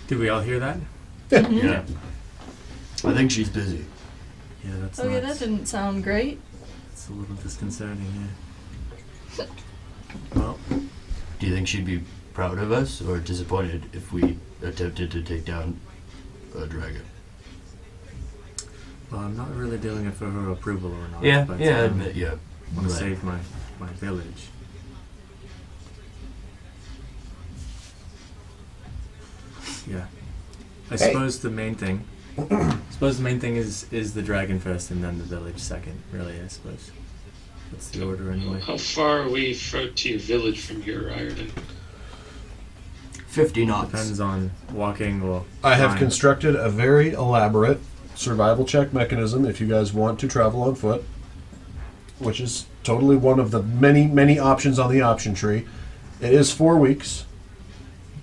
Did we all hear that? Yeah. I think she's busy. Yeah, that's Okay, nuts. that didn't sound great. It's a little disconcerting, yeah. Well, Do you think she'd be proud of us or disappointed if we attempted to take down a dragon? well, I'm not really doing it for her approval or not. Yeah, but, I admit, yeah. I want to Right. save my village. Yeah. I suppose the main thing. Is the dragon first and then the village second. Really, I suppose. That's the order anyway. How far are we to your village from here, Ireton? 50 knots. Depends on walking or. I have flying. constructed a very elaborate survival check mechanism if you guys want to travel on foot, which is totally one of the many, many options on the option tree. It is 4 weeks,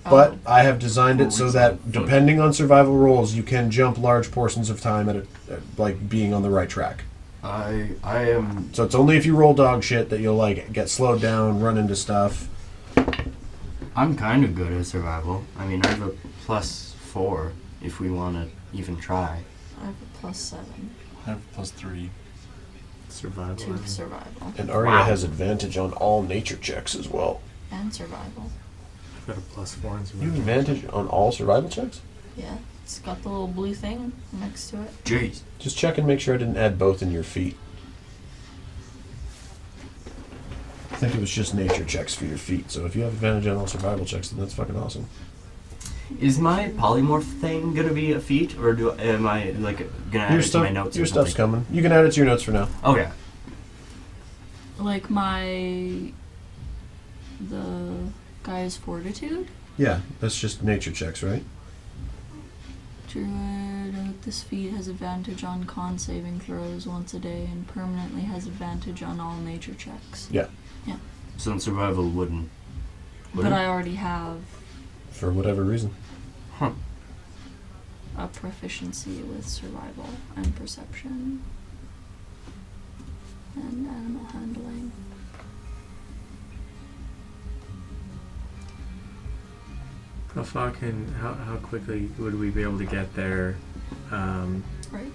but I have designed it so that depending on survival rolls, you can jump large portions of time at like being on the right track. I am... So it's only if you roll dog shit that you'll like get slowed down, run into stuff. I'm kind of good at survival. I mean, I have a +4 if we want to even try. I have a +7 I have +3. Survival. to survival. And Arya has advantage on all nature checks as well. And survival. I've got a +4 in You survival. have advantage on all survival checks? Yeah. It's got the little blue thing next to it. Jeez. Just check and make sure I didn't add both in your feet. I think it was just nature checks for your feet, so if you have advantage on all survival checks, then that's fucking awesome. Is my polymorph thing going to be a feat, or am I like going to add it to my notes? Your or stuff's something? coming. You can add it to your notes for now. Okay. Like the guy's fortitude? Yeah, that's just nature checks, right? Druid with this feat has advantage on con saving throws once a day and permanently has advantage on all nature checks. Yeah. Yeah. So in survival wouldn't. But I already have For whatever reason. Huh. a proficiency with survival and perception and animal handling. How quickly would we be able to get there Right?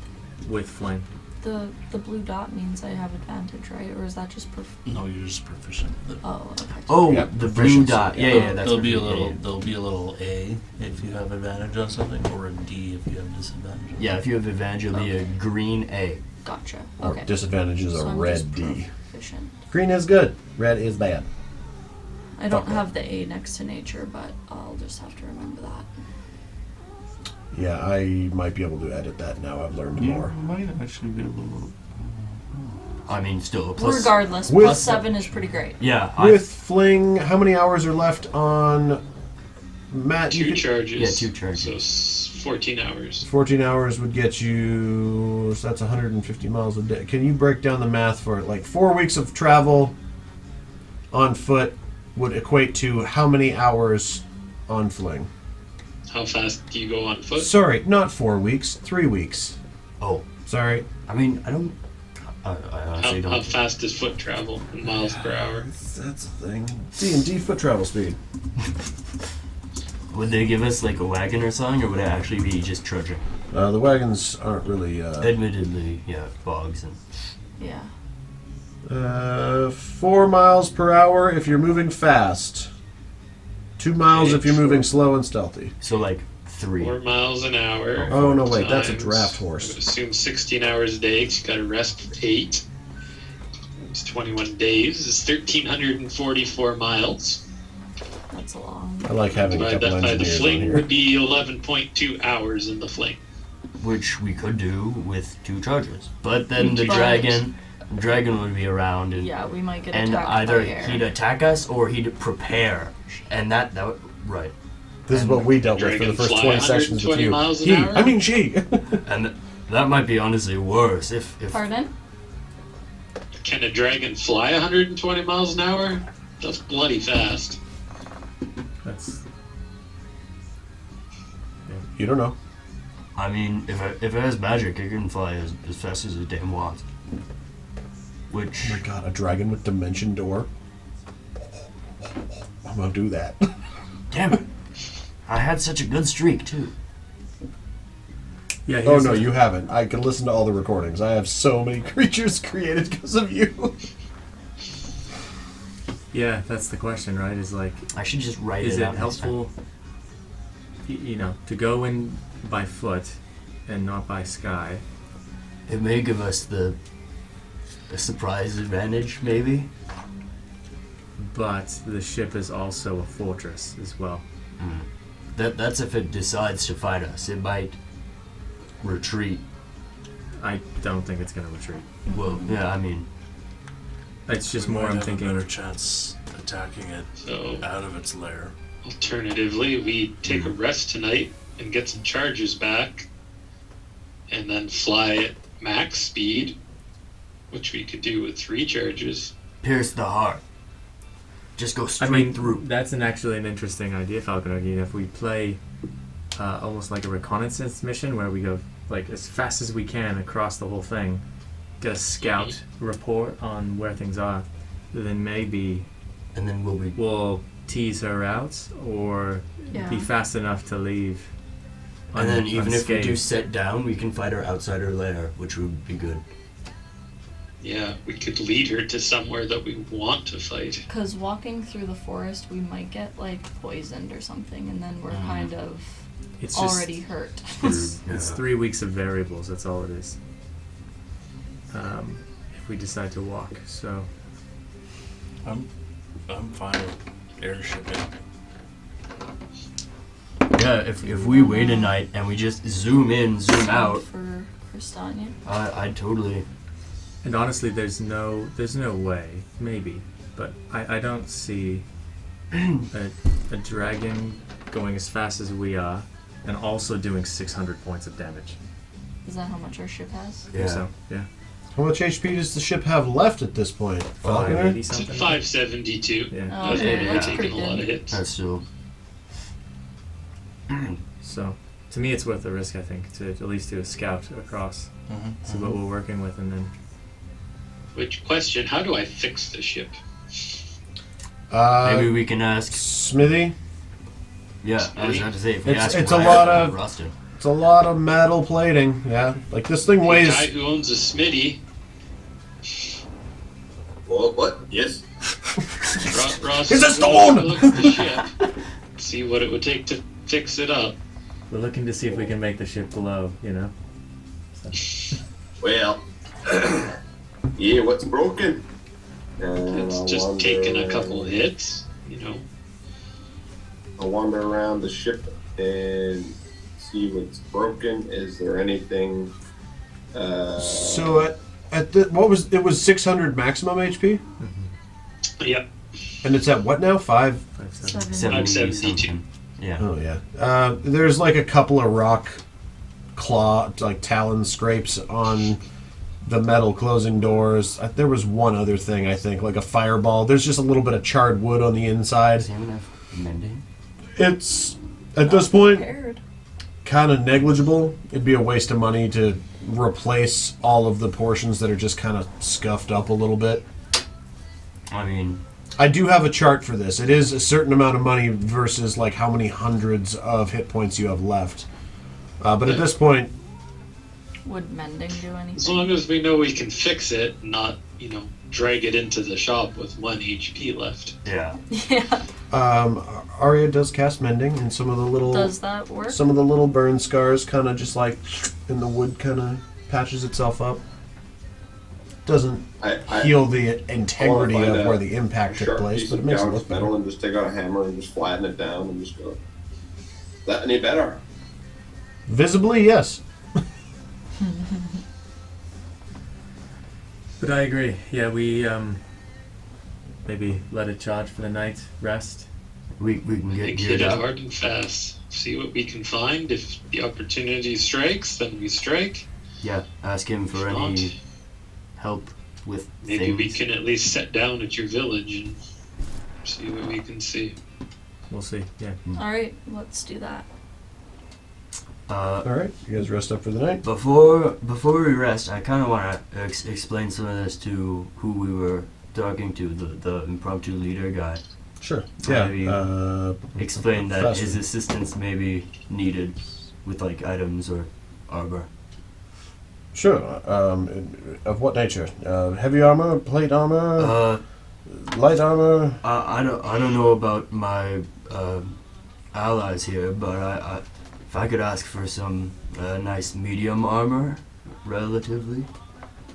with flying? The blue dot means I have advantage, right? Or is that just No, you're just proficient. Oh, okay. Oh, Yeah, the blue proficiency. dot. Yeah, that's There'll be a perfect. little. There'll be a little A if you have advantage on something, or a D if you have disadvantage. Yeah, if you have advantage, it'll be a green A. Gotcha. Or Okay. disadvantage is So a I'm red just D. proficient. Green is good. Red is bad. I don't Fuck that. have the A next to nature, but I'll just have to remember that. Yeah, I might be able to edit that now. I've learned You more. might actually be able to. I mean, still a plus. Regardless, With- +7 is pretty great. Yeah, With Fling, how many hours are left on Matt? you Two could- charges. Yeah, 2 charges. So 14 hours. 14 hours would get you, so that's 150 miles a day. Can you break down the math for it? Like 4 weeks of travel on foot would equate to how many hours on Fling? How fast do you go on foot? Sorry, not 4 weeks, 3 weeks. Oh, Sorry. I mean, I don't. I honestly How don't. fast does foot travel in miles per hour? That's the thing. D&D foot travel speed. Would they give us like a wagon or something, or would it actually be just trudging? The wagons aren't really... Admittedly, yeah, bogs and. Yeah. 4 miles per hour if you're moving fast. 2 miles if you're moving slow and stealthy. So like 3. 4 miles an hour. Oh, no, wait, that's a times- draft I would horse. assume 16 hours a day, 'cause you gotta rest for 8. It's 21 days. It's 1,344 miles. That's a long. I like having a Divide couple that by the engineers on fling here. would be 11.2 hours in the fling. Which we could do with 2 charges. But then the But- dragon would be around and, Yeah, we might get and attacked either by air. he'd attack us or he'd prepare. And that would, right. This is what we dealt with for the Dragon first fly 20 sessions with 120 you. miles an He, hour? I mean she. And that might be honestly worse if Pardon? Can a dragon fly 120 miles an hour? That's bloody fast. That's You don't know. I mean, if it has magic, it can fly as fast as it damn wants. Which Oh my god, a dragon with dimension door. I'm gonna do that. damn it. I had such a good streak too. Yeah. Oh here's no, the- you haven't. I can listen to all the recordings. I have so many creatures created because of you. Yeah, that's the question, right? Is like, I should just write is it it out next time. helpful, you know, to go in by foot and not by sky? It may give us the surprise advantage, maybe. But the ship is also a fortress as well. That's if it decides to fight us. It might retreat. I don't think it's going to retreat. Well, yeah, I mean, It's just We more might I'm have thinking. a better chance attacking it So out of its lair. alternatively, we take a rest tonight and get some charges back, and then fly at max speed, which we could do with 3 charges. pierce the heart. Just go I straight mean, through. that's actually an interesting idea, Falcon. If we play almost like a reconnaissance mission where we go like as fast as we can across the whole thing, get a scout report on where things are, then maybe And then we'll tease her out or Yeah. be fast enough to leave. and then even if we do unscathed. set down, we can fight her outside her lair, which would be good. Yeah, we could lead her to somewhere that we want to fight. Because walking through the forest, we might get like poisoned or something, and then we're kind of It's just already hurt. it's Yeah. 3 weeks of variables. That's all it is. If we decide to walk, so I'm fine with airshipping. Yeah, if we wait a night and we just zoom in, zoom out, for Stanya. I'd totally. and honestly, there's no way, maybe, but I don't see a dragon going as fast as we are and also doing 600 points of damage. Is that how much our ship has? Yeah. So yeah, How much HP does the ship have left at this point? Falconer? 580 It's at something. 572. Yeah. Oh, That's okay, really that's taking pretty a lot of good. hits. That's still. So to me, it's worth the risk. I think to at least do a scout across, see what we're working with, and then Which question, how do I fix the ship? Maybe we can ask. Smithy, Yeah, I was about to say if we ask. It's a Ryan lot or of- Rustin. it's a lot of metal plating. Yeah, like this thing The weighs. guy who owns a smitty, What? Yes. Ross, It's a go stone! look at the ship, see what it would take to fix it up. we're looking to see if we can make the ship glow. Well, yeah, what's broken? It's just taking a couple hits, you know. I'll wander around the ship and see what's broken. Is there anything? So at the what was it was 600 maximum HP, Yep. and it's at what now? 5. 570. 70 72. something. Yeah. Oh yeah. There's like a couple of rock claw like talon scrapes on the metal closing doors. There was one other thing I think, like a fireball. There's just a little bit of charred wood on the inside. Does anyone have mending? It's at this point Prepared. kind of negligible. It'd be a waste of money to replace all of the portions that are just kind of scuffed up a little bit. I mean, I do have a chart for this. It is a certain amount of money versus like how many hundreds of hit points you have left. But at this point, Would mending do As anything? long as we know we can fix it, not, you know, drag it into the shop with 1 HP left. yeah. Yeah. Arya does cast mending, and some of the little Does that work? some of the little burn scars kind of just like in the wood kind of patches itself up. Doesn't I heal the integrity find of a where the impact took sharp place, piece but it of makes it gouged look metal better. and just take out a hammer and just flatten it down and just go. Is that any better? Visibly, yes. But I agree. Yeah, we maybe let it charge for the night, rest. We can get Hit geared it up. hard and fast. See what we can find. If the opportunity strikes, then we strike. Yeah. Ask him for If any not, help with maybe things. we can at least set down at your village and see what we can see. We'll see. Yeah. Alright, let's do that. All right, you guys rest up for the night. Before we rest, I kind of want to explain some of this to who we were talking to, the impromptu leader guy. Sure. Have you Yeah. explain that faster. his assistance may be needed with like items or armor. Sure. Of what nature? Heavy armor, plate armor, light armor. I don't know about my allies here, but I if I could ask for some nice medium armor, relatively.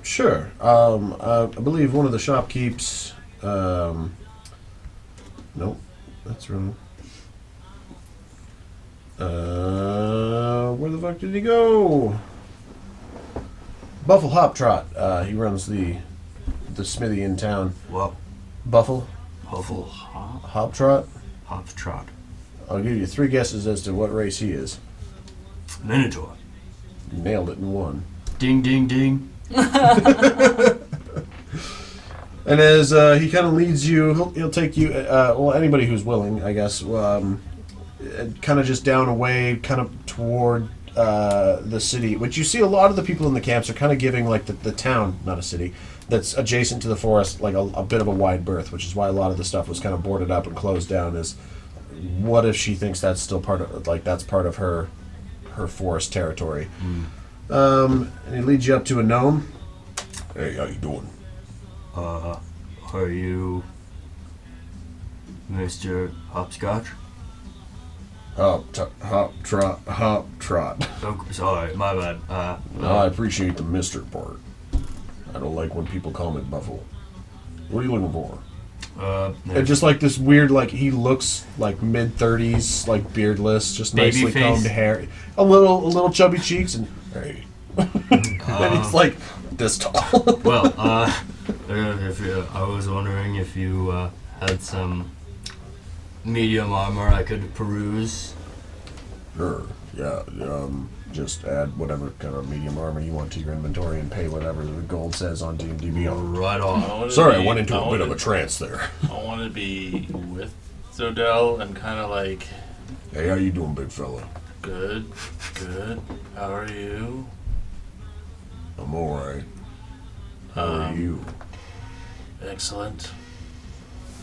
Sure. I believe one of the shopkeepers. Nope, that's wrong. Where the fuck did he go? Buffle Hoptrot. He runs the smithy in town. Well, Buffle Huffle Hoptrot. Hop Trot. I'll give you 3 guesses as to what race he is. Minotaur. Nailed it in one. Ding ding ding. And as he kind of leads you, he'll take you, well, anybody who's willing, I guess, kind of just down away, kind of toward the city, which you see a lot of the people in the camps are kind of giving, like, the town, not a city, that's adjacent to the forest, like a bit of a wide berth, which is why a lot of the stuff was kind of boarded up and closed down, is what if she thinks that's still part of, like, that's part of her forest territory. And he leads you up to a gnome. Hey, how you doing? Are you Mr. Hopscotch? Hop trot. Oh, sorry, my bad. No, I appreciate the Mister part. I don't like when people call me Buffalo. What are you looking for? And just like this weird, like he looks like mid-30s, like beardless, just Baby nicely face. combed hair, a little chubby cheeks, and hey, and he's like this tall. Well, if I was wondering if you had some medium armor I could peruse. Sure, yeah. Just add whatever kind of medium armor you want to your inventory and pay whatever the gold says on D&D Beyond. Right on. Sorry, I went into a bit of a trance there. I want to be with Zodell and kind of like, Hey, how you doing, big fella? good. How are you? I'm alright. How are you? Excellent.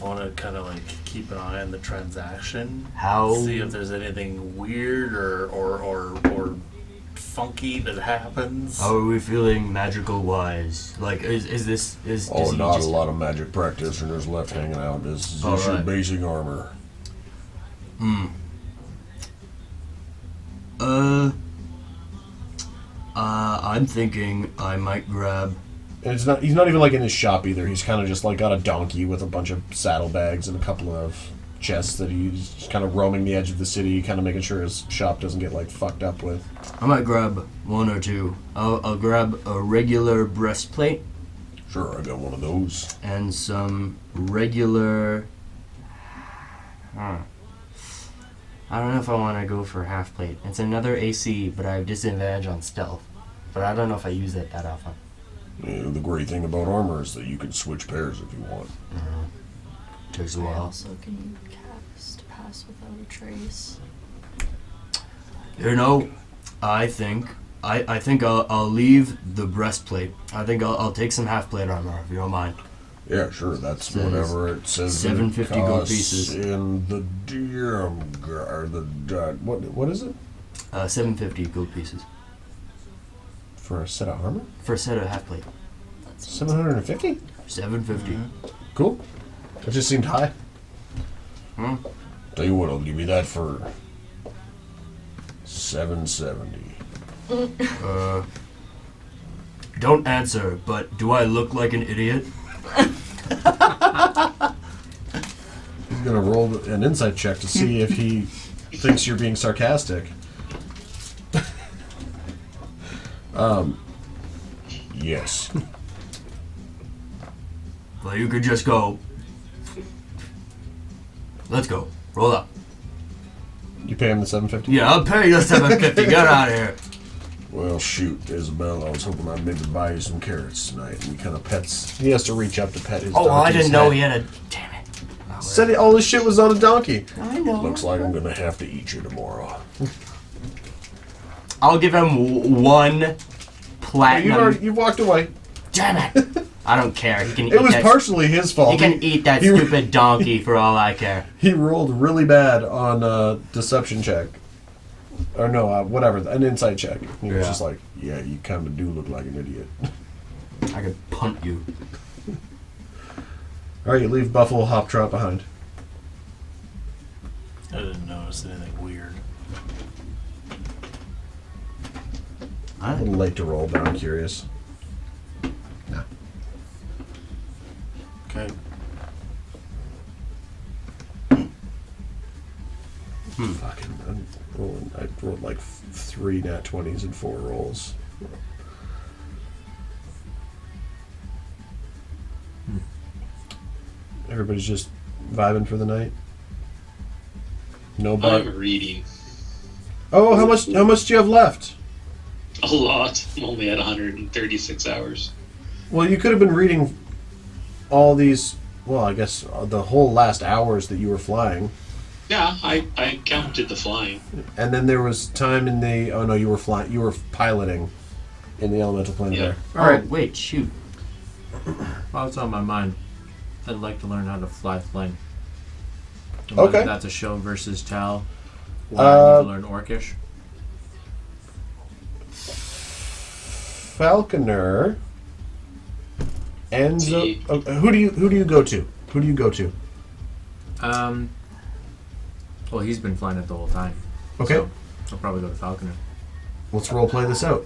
I want to kind of like keep an eye on the transaction. How? See if there's anything weird or funky that happens. How are we feeling magical wise? Like, is this is? Oh, does he not just, a lot of magic practitioners left hanging out. This is your Alright. basic armor. I'm thinking I might grab. And he's not even like in his shop either. He's kind of just like got a donkey with a bunch of saddlebags and a couple of chests that he's just kind of roaming the edge of the city, kind of making sure his shop doesn't get like fucked up with. I might grab one or two. I'll grab a regular breastplate Sure, I got one of those. and some regular. I don't know if I want to go for half plate. It's another AC, but I have disadvantage on stealth. But I don't know if I use it that often. Yeah, the great thing about armor is that you can switch pairs if you want. Takes a I while. also can you cast Pass Without a Trace. You know, I think I'll leave the breastplate. I think I'll take some half plate armor if you don't mind. Yeah, sure, that's Says whatever it says. 750 gold costs pieces. In the DM, or what is it? 750 gold pieces For a set of armor? for a set of half plate. That's 750? 750. Cool. It just seemed high. Hmm. Tell you what, I'll give you that for 770. Don't answer, but do I look like an idiot? He's gonna roll an insight check to see if he thinks you're being sarcastic. Yes. Well, you could just go. Let's go. Roll up. You pay him the 750? Yeah, I'll pay you the 750. Get out of here. Well, shoot, Isabel, I was hoping I'd maybe buy you some carrots tonight. And he kind of pets. He has to reach up to pet his Oh, I donkey's didn't know head. he had a. Damn it. Said all this shit was on a donkey. I know. Looks like I'm gonna have to eat you tomorrow. I'll give him one platinum. You've walked away. Damn it. I don't care. He can eat It was that. partially his fault. He can eat that he- stupid donkey for all I care. He rolled really bad on a deception check. Or no, whatever, an insight check. He was Yeah. just like, yeah, you kind of do look like an idiot. I could punt you. All right, you leave Buffalo Hop Trot behind. I didn't notice anything weird. A little late to roll, but I'm curious. Okay. Fucking, I rolled like 3 nat 20s and 4 rolls. Everybody's just vibing for the night. No bar. I'm reading Oh, how much do you have left? a lot. I'm only at 136 hours. Well, you could have been reading all these. Well, I guess the whole last hours that you were flying, Yeah, I counted the flying. and then there was time in the. Oh no, you were flying. You were piloting in the elemental plane Yeah. there. All right. Wait, shoot. While it's on my mind, I'd like to learn how to fly plane. And whether Okay. that's a show versus tell, or I need to learn Orcish. Falconer. Enzo. See. Who do you go to? Who do you go to? Well, he's been flying it the whole time. Okay, So I'll probably go to Falconer. let's role play this out.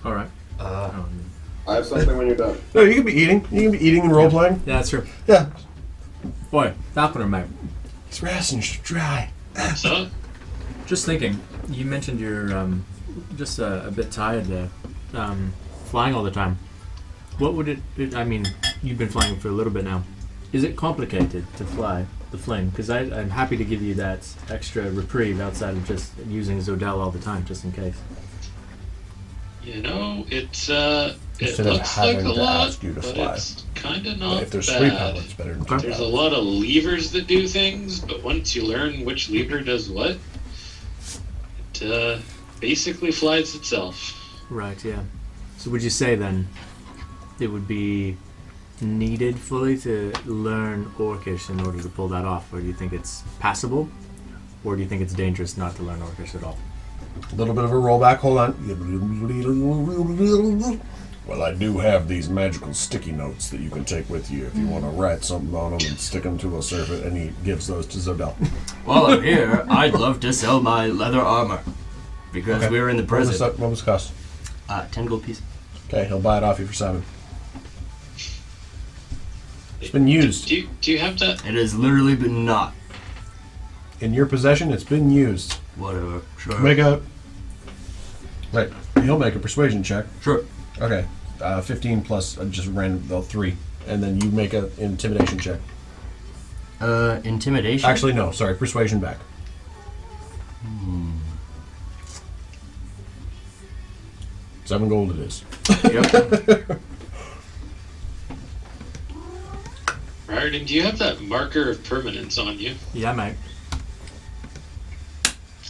All right. I have something when you're done. No, you can be eating. You can be eating and role playing. Yeah, that's true. Yeah. Boy, Falconer, mate. It's rations dry. So, Just thinking, you mentioned you're just a bit tired there, flying all the time. What would it? I mean, you've been flying for a little bit now. Is it complicated to fly the Fling? Because I'm happy to give you that extra reprieve outside of just using Zodel all the time, just in case. you know, it Instead of looks like having a to lot, ask you to but fly. it's kind of not If there's bad. 3 pilots, better than 2 Okay. There's a pilots. lot of levers that do things, but once you learn which lever does what, it basically flies itself. Right. Yeah. So would you say then it would be needed fully to learn Orcish in order to pull that off, or do you think it's passable, or do you think it's dangerous not to learn Orcish at all? A little bit of a rollback. Hold on. Well, I do have these magical sticky notes that you can take with you if you want to write something on them and stick them to a surface. And he gives those to Zodel. While I'm here, I'd love to sell my leather armor because Okay. we're in the What was prison. What was the cost? 10 gold pieces. Okay, he'll buy it off you for 7. It's been used. Do you have that? It has literally been not. In your possession, it's been used. Whatever. Sure. Make a. Right. He'll make a persuasion check. Sure. Okay. 15 plus just random 3. And then you make an intimidation check. Intimidation? Actually, no. Sorry. Persuasion back. 7 gold it is. Yep. Rarden, do you have that marker of permanence on you? Yeah, mate.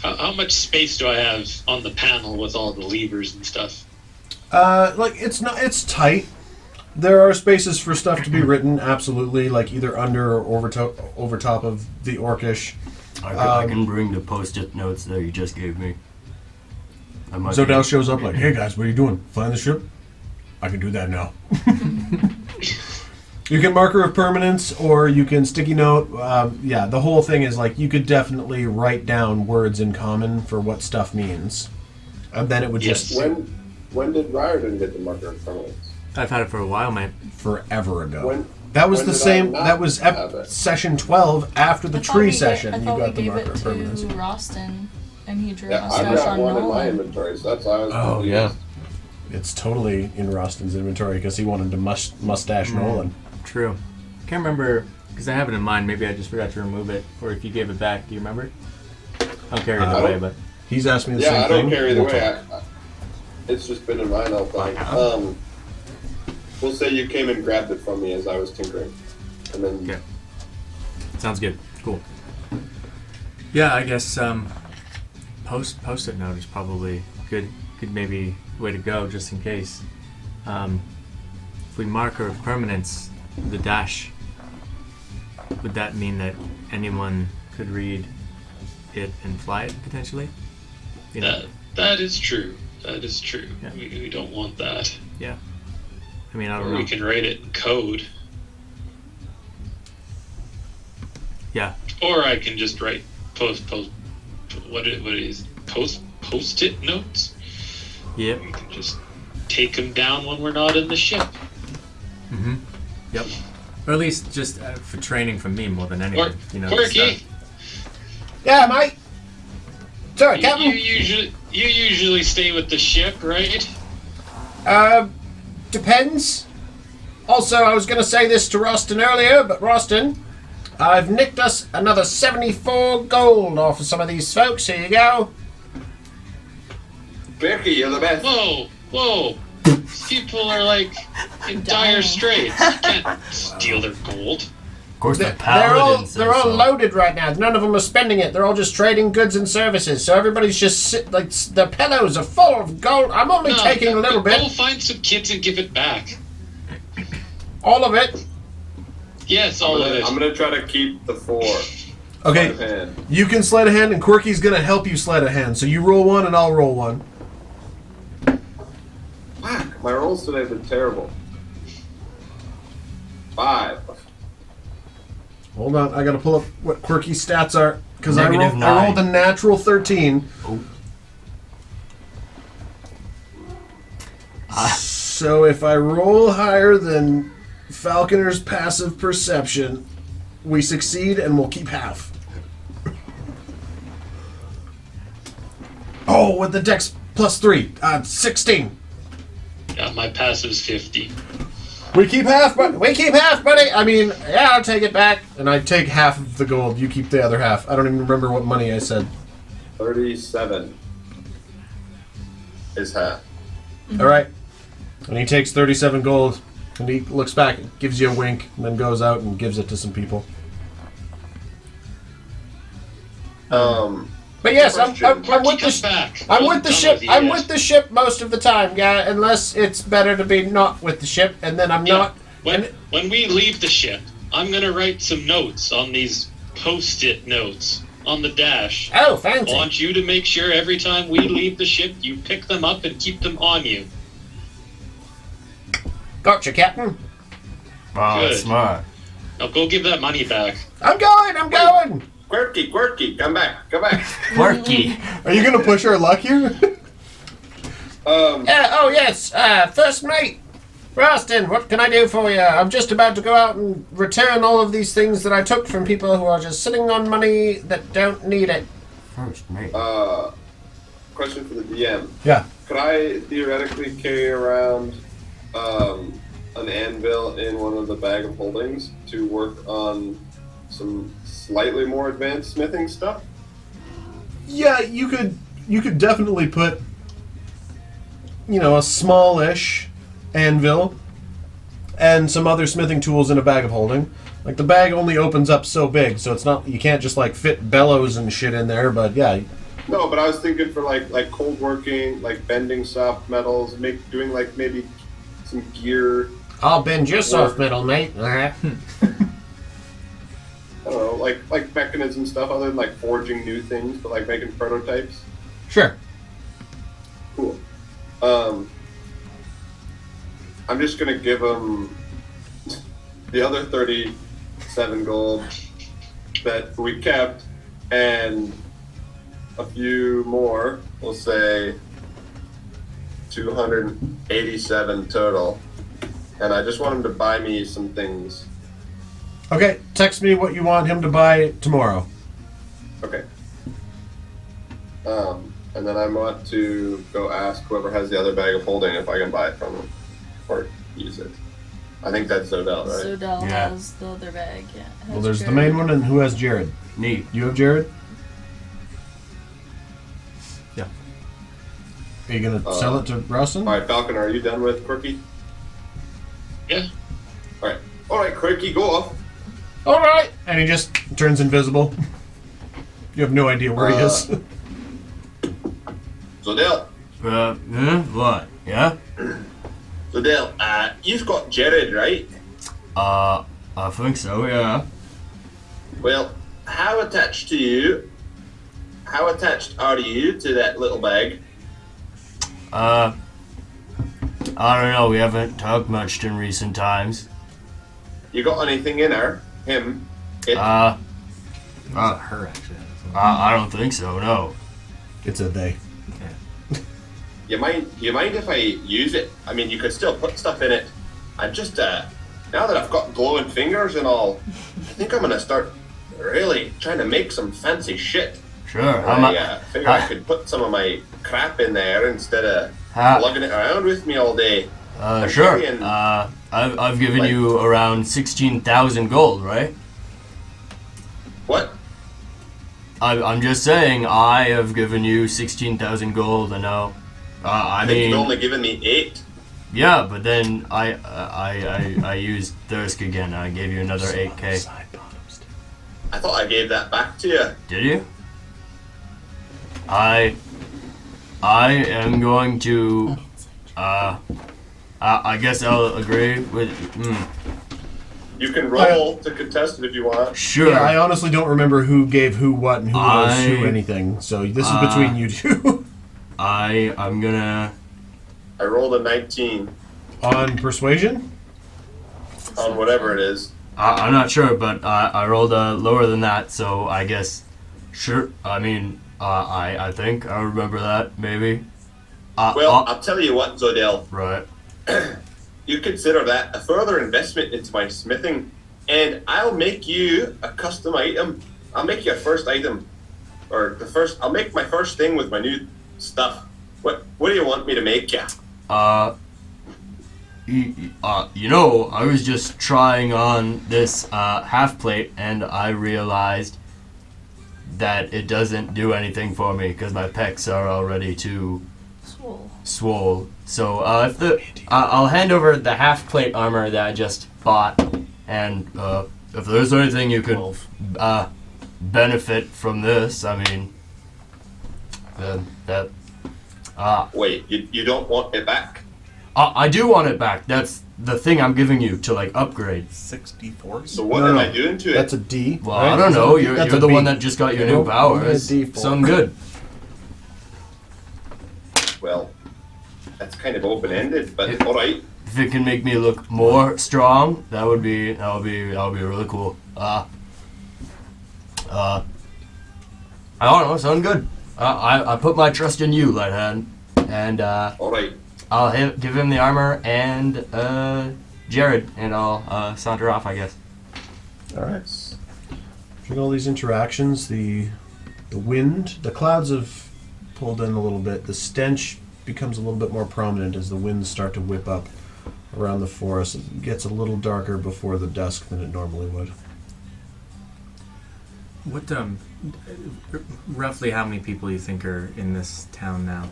How much space do I have on the panel with all the levers and stuff? It's tight. There are spaces for stuff to be written, absolutely, like either under or over top of the Orcish. I can bring the post-it notes that you just gave me. I might Zodel shows up like, hey guys, what are you doing? Flying the ship? I can do that now. You can marker of permanence, or you can sticky note. Yeah, the whole thing is like you could definitely write down words in common for what stuff means, and then it would Yes. just When did Riordan get the marker of permanence? I've had it for a while, mate. forever ago. When That was when the did I same. not That was have it? session 12 after the I thought tree we session. I You thought got we the gave marker it of permanence. to Roston, and he drew Yeah, a I've mustache got on one in my Nolan. inventory, so that's why I was Oh confused. yeah, it's totally in Roston's inventory because he wanted to mustache Nolan. True. Can't remember because I have it in mind. Maybe I just forgot to remove it, or if you gave it back, do you remember? I'll carry it I away, don't- but He's asked me the Yeah, same I thing. don't care either We'll way. talk. It's just been in mine all the time. We'll say you came and grabbed it from me as I was tinkering, and then okay. Sounds good. Cool. Yeah, I guess post-it note is probably good maybe way to go just in case. if we mark our permanence, the dash, would that mean that anyone could read it and fly it potentially? You know? That is true. That is true. Yeah. We don't want that. Yeah. I mean, I Or don't know. we can write it in code. Yeah. Or I can just write post-it notes. Yep. We can just take them down when we're not in the ship. Mm-hmm. Yep. Or at least just for training from me more than anything. You know. Quirky, Yeah, mate. Sorry, you Captain. usually stay with the ship, right? Depends. Also, I was going to say this to Roston earlier, but Roston, I've nicked us another 74 gold off of some of these folks. Here you go. Becky, you're the best. Whoa. These people are like in dire straits. You can't steal their gold. Of course, the They're paladins. all loaded right now. None of them are spending it. They're all just trading goods and services. So everybody's just like their pillows are full of gold. I'm only taking a little Go bit. find some kids and give it back. All of it. Yes, all of it. I'm gonna try to keep the 4. Okay, Sleight of hand. you can sleight a hand, and Quirky's going to help you sleight a hand. So you roll one, and I'll roll one. Fuck, my rolls today have been terrible. 5. Hold on, I got to pull up what Quirky's stats are because I -9. rolled a natural 13. Oh. So if I roll higher than Falconer's passive perception, we succeed and we'll keep half. Oh, with the dex plus 3, 16. Yeah, my passive's 50. We keep half, buddy. I mean, yeah, I'll take it back, and I take half of the gold. You keep the other half. I don't even remember what money I said. 37 is half. All right, and he takes 37 gold, and he looks back, gives you a wink, and then goes out and gives it to some people. But yes, I'm with the back. I'm with the ship. I'm with the ship most of the time, yeah. Unless it's better to be not with the ship, and then I'm not. When we leave the ship, I'm gonna write some notes on these post-it notes on the dash. Oh, I fancy! want you to make sure every time we leave the ship, you pick them up and keep them on you. Gotcha, Captain. Wow, that's Good. smart. Now go give that money back. I'm going. Quirky, come back. Quirky. Are you gonna push our luck here? Oh yes, first mate, Roston. What can I do for you? I'm just about to go out and return all of these things that I took from people who are just sitting on money that don't need it. First mate. Question for the DM. Yeah. Could I theoretically carry around an anvil in one of the bag of holdings to work on some slightly more advanced smithing stuff? Yeah, you could definitely put, a smallish anvil and some other smithing tools in a bag of holding. Like the bag only opens up so big, so it's not, you can't just like fit bellows and shit in there, but yeah. No, but I was thinking for like cold working, like bending soft metals, doing like maybe some gear. I'll bend your soft metal, mate. I don't know, like mechanism stuff other than like forging new things, but like making prototypes. Sure. Cool. I'm just gonna give him the other 37 gold that we kept, and a few more. We'll say 287 total. And I just want him to buy me some things. Okay, text me what you want him to buy tomorrow. Okay. And then I want to go ask whoever has the other bag of holding if I can buy it from him or use it. I think that's Zodell, right? Zodell Yeah. has the other bag. Yeah. Well, there's the main one, and who has Jared? Neat. You have Jared? Yeah. Are you gonna sell it to Roston? All right, Falcon, are you done with Quirky? Yeah. All right, Quirky, go off. All right. And he just turns invisible. You have no idea where he is. Zodell, What? Yeah? So Dale, you've got Jared, right? I think so, yeah. Well, how attached are you to that little bag? I don't know, we haven't talked much in recent times. You got anything in her? Him? It? Her actually. I don't think so, no. It's a they. You mind if I use it? I mean, you could still put stuff in it. I'm just, now that I've got glowing fingers and all, I think I'm gonna start really trying to make some fancy shit. Sure, I figure I could put some of my crap in there instead of lugging it around with me all day. Sure. Carrying, I've given you around 16,000 gold, right? what? I'm just saying, I have given you 16,000 gold, and now, I think you've mean, only given me 8. yeah, but then I used Thirsk again. I gave you another 8k. I thought I gave that back to you. Did you? I am going to, I guess I'll agree with, You can roll to contest it if you want. sure. Yeah, I honestly don't remember who gave who what and who owes who I- anything. So this is between you two. I'm gonna, I rolled a 19 On persuasion? on whatever it is. I'm not sure, but I rolled lower than that, so I guess, sure, I mean, I think I remember that, maybe. Well, I'll tell you what, Zodel. Right. You consider that a further investment into my smithing, and I'll make you a custom item. I'll make you a first item, or I'll make my first thing with my new stuff. What do you want me to make you? You know, I was just trying on this half plate, and I realized that it doesn't do anything for me because my pecs are already too swole. So I'll hand over the half plate armor that I just bought, and if there's anything you could benefit from this, I mean, then that. Wait, you don't want it back? I do want it back. That's the thing I'm giving you to like upgrade. 64. So what No, am no. I doing to it? That's a D. Well, right? I don't know. You're That's a the B. one that just got your new Nope, powers. I'm gonna D4. Sound good. Well, that's kind of open-ended, but It- all right. If it can make me look more strong, that would be really cool. I don't know. Sound good. I put my trust in you, Lighthand, and All right. I'll give him the armor and Jared, and I'll saunter off, I guess. All right. During all these interactions, the wind, the clouds have pulled in a little bit. The stench becomes a little bit more prominent as the winds start to whip up around the forest. It gets a little darker before the dusk than it normally would. What roughly how many people you think are in this town now?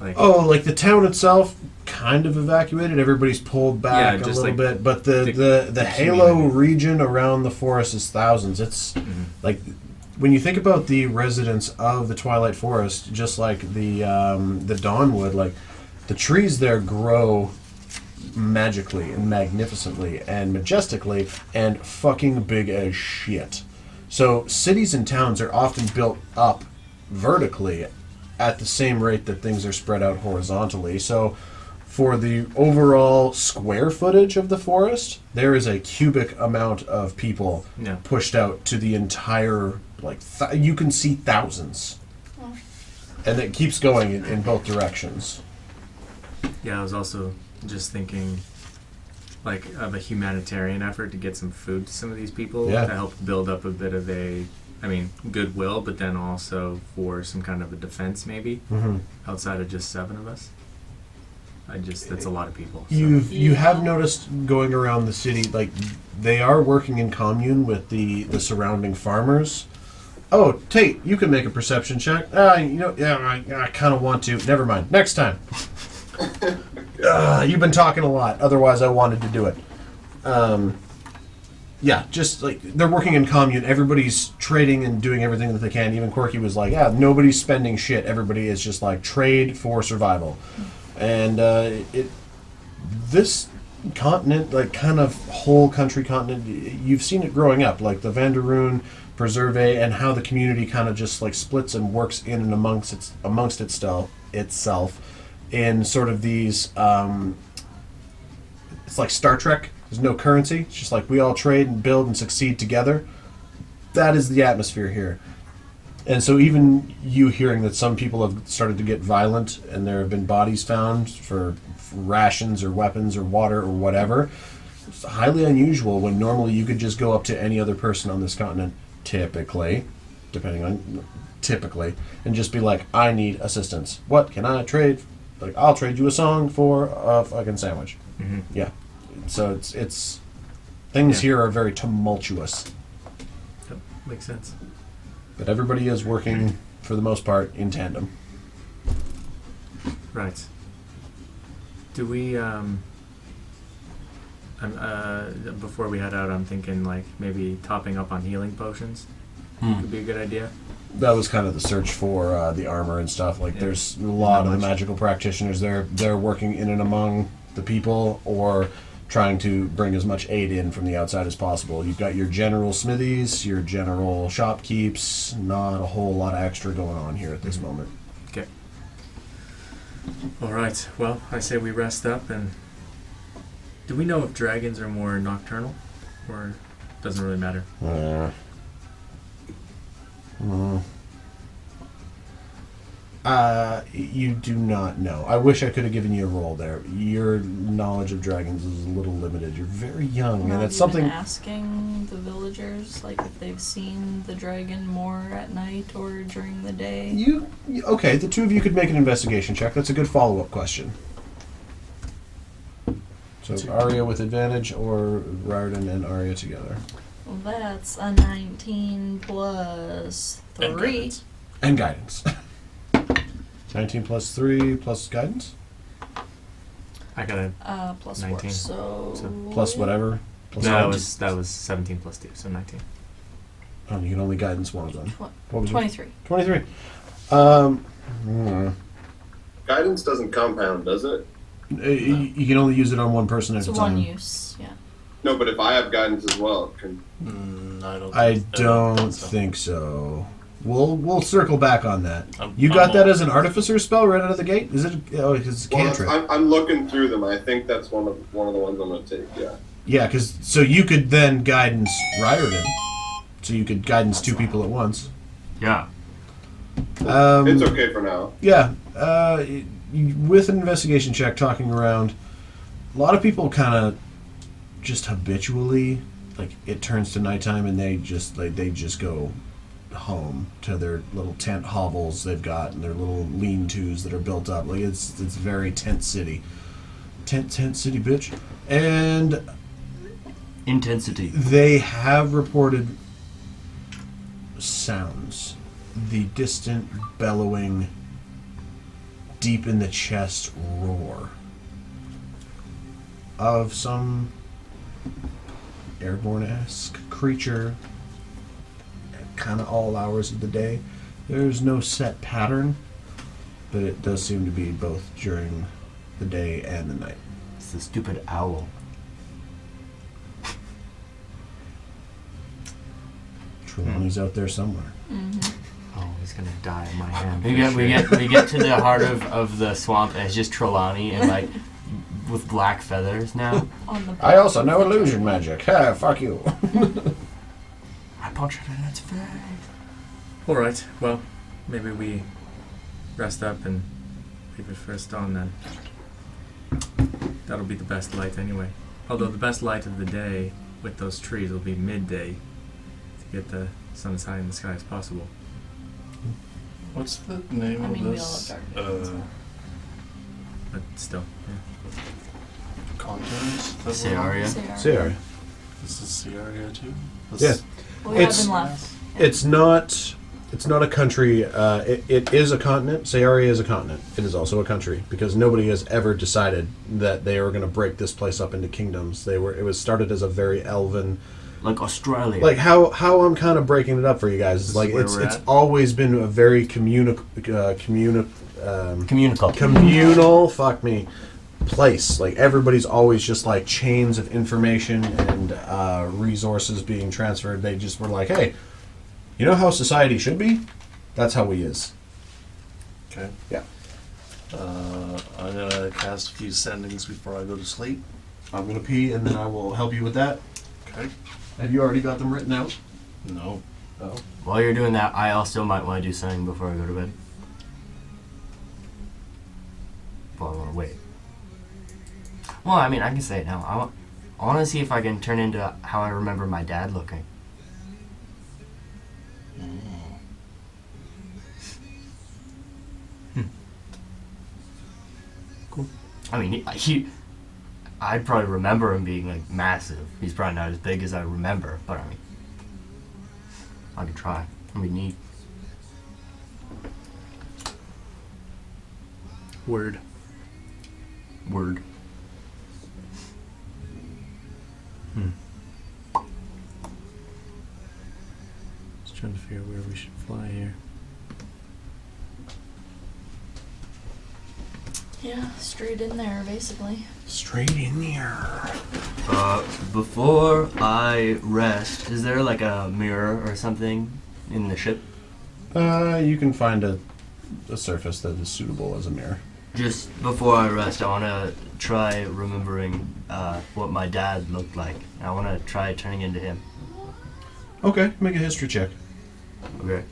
Like Like the town itself, kind of evacuated. Everybody's pulled back Yeah, a just little like bit, but the the Halo community. region around the forest is thousands. It's like when you think about the residents of the Twilight Forest, just like the Dawnwood, like the trees there grow magically and magnificently and majestically and fucking big as shit. So cities and towns are often built up vertically at the same rate that things are spread out horizontally. So for the overall square footage of the forest, there is a cubic amount of people Yeah. pushed out to the entire, like, you can see thousands. And it keeps going in both directions. Yeah, I was also just thinking, like, of a humanitarian effort to get some food to some of these people Yeah. to help build up a bit of goodwill, but then also for some kind of a defense, maybe Mm-hmm. outside of just 7 of us. That's a lot of people. So. You have noticed going around the city, like, they are working in commune with the surrounding farmers. Oh, Tate, you can make a perception check. I kind of want to. Never mind. Next time. You've been talking a lot. Otherwise, I wanted to do it. Yeah, just like they're working in commune. Everybody's trading and doing everything that they can. Even Corky was like, yeah, nobody's spending shit. Everybody is just like trade for survival. And this continent, like kind of whole country continent, you've seen it growing up, like the Vanderoon Preserve, and how the community kind of just like splits and works in and amongst itself in sort of these it's like Star Trek. There's no currency. It's just like we all trade and build and succeed together. That is the atmosphere here. And so even you hearing that some people have started to get violent and there have been bodies found for rations or weapons or water or whatever, it's highly unusual when normally you could just go up to any other person on this continent, typically, and just be like, I need assistance. What can I trade? Like, I'll trade you a song for a fucking sandwich. Mm-hmm. Yeah. So it's things here are very tumultuous. Yep, makes sense. But everybody is working, for the most part, in tandem. Right. Do we, before we head out, I'm thinking, like, maybe topping up on healing potions could be a good idea. That was kind of the search for the armor and stuff. Like, there's a lot of the magical practitioners there. They're working in and among the people, or trying to bring as much aid in from the outside as possible. You've got your general smithies, your general shopkeeps, not a whole lot of extra going on here at this moment. Okay. All right. Well, I say we rest up, and do we know if dragons are more nocturnal, or doesn't really matter? You do not know. I wish I could have given you a roll there. Your knowledge of dragons is a little limited. You're very young, and it's something. Been asking the villagers, like, if they've seen the dragon more at night or during the day. Okay? The two of you could make an investigation check. That's a good follow-up question. So Arya with advantage, or Riordan and Arya together. Well, that's a 19 plus 3. And guidance. 19 plus 3 plus guidance? I got a Plus 19. 4, so... Plus whatever? Plus no, guidance? that was 17 plus 2, so 19. Oh, you can only guidance one of them. What was 23. 23. Guidance doesn't compound, does it? You can only use it on one person at It's a a time. one use, yeah. No, but if I have guidance as well, it can. I I don't think so. We'll circle back on that. I'm Got that as an artificer spell right out of the gate? Is it? Oh, it's a cantrip. I'm looking through them. I think that's one of the ones I'm going to take. Yeah. Yeah, because so you could then guidance Riordan, so you could guidance two people at once. Yeah. It's okay for now. Yeah. With an investigation check, talking around, a lot of people kind of just habitually, like, it turns to nighttime and they just go home to their little tent hovels they've got and their little lean-tos that are built up. Like, it's very tent city, bitch. And Intensity. they have reported sounds, the distant bellowing, deep in the chest roar of some airborne-esque creature at kind of all hours of the day. There's no set pattern, but it does seem to be both during the day and the night. It's the stupid owl. Trelawney's out there somewhere. Oh, he's gonna die in my hand. We get to the heart of the swamp, and it's just Trelawney and like with black feathers now. On the I also know illusion magic. Ha, fuck you. I punch it in its face. All right. Well, maybe we rest up and leave it first on then. That'll be the best light anyway. Although the best light of the day with those trees will be midday to get the sun as high in the sky as possible. What's the name I mean, of we all this have dark But still, yeah. continent? Searia. Searia. This is Searia too? Yeah. Well, we have It's- been left. It's not a country. It is a continent. Searia is a continent. It is also a country because nobody has ever decided that they were going to break this place up into kingdoms. It was started as a very elven. Like Australia. Like how I'm kind of breaking it up for you guys is This like is where it's we're it's at? always been a very Communicable. communal. Fuck me. place. Like everybody's always just like chains of information and resources being transferred. They just were like, hey, you know how society should be? That's how we is. Okay. Yeah. I'm gonna cast a few sendings before I go to sleep. I'm gonna pee and then I will help you with that. Okay. Have you already got them written out? No. Oh. While you're doing that, I also might want to do something before I go to bed. Well, I want to wait. Well, I mean, I can say it now. I want to see if I can turn into how I remember my dad looking. Cool. I mean, I'd probably remember him being like massive. He's probably not as big as I remember, but I mean, I could try. It'd be neat. Word. Word. Just trying to figure out where we should fly here. Yeah, straight in there, basically. Straight in there. Before I rest, is there like a mirror or something in the ship? You can find a surface that is suitable as a mirror. Just before I rest, I want to try remembering what my dad looked like. I want to try turning into him. Okay, make a history check. Okay.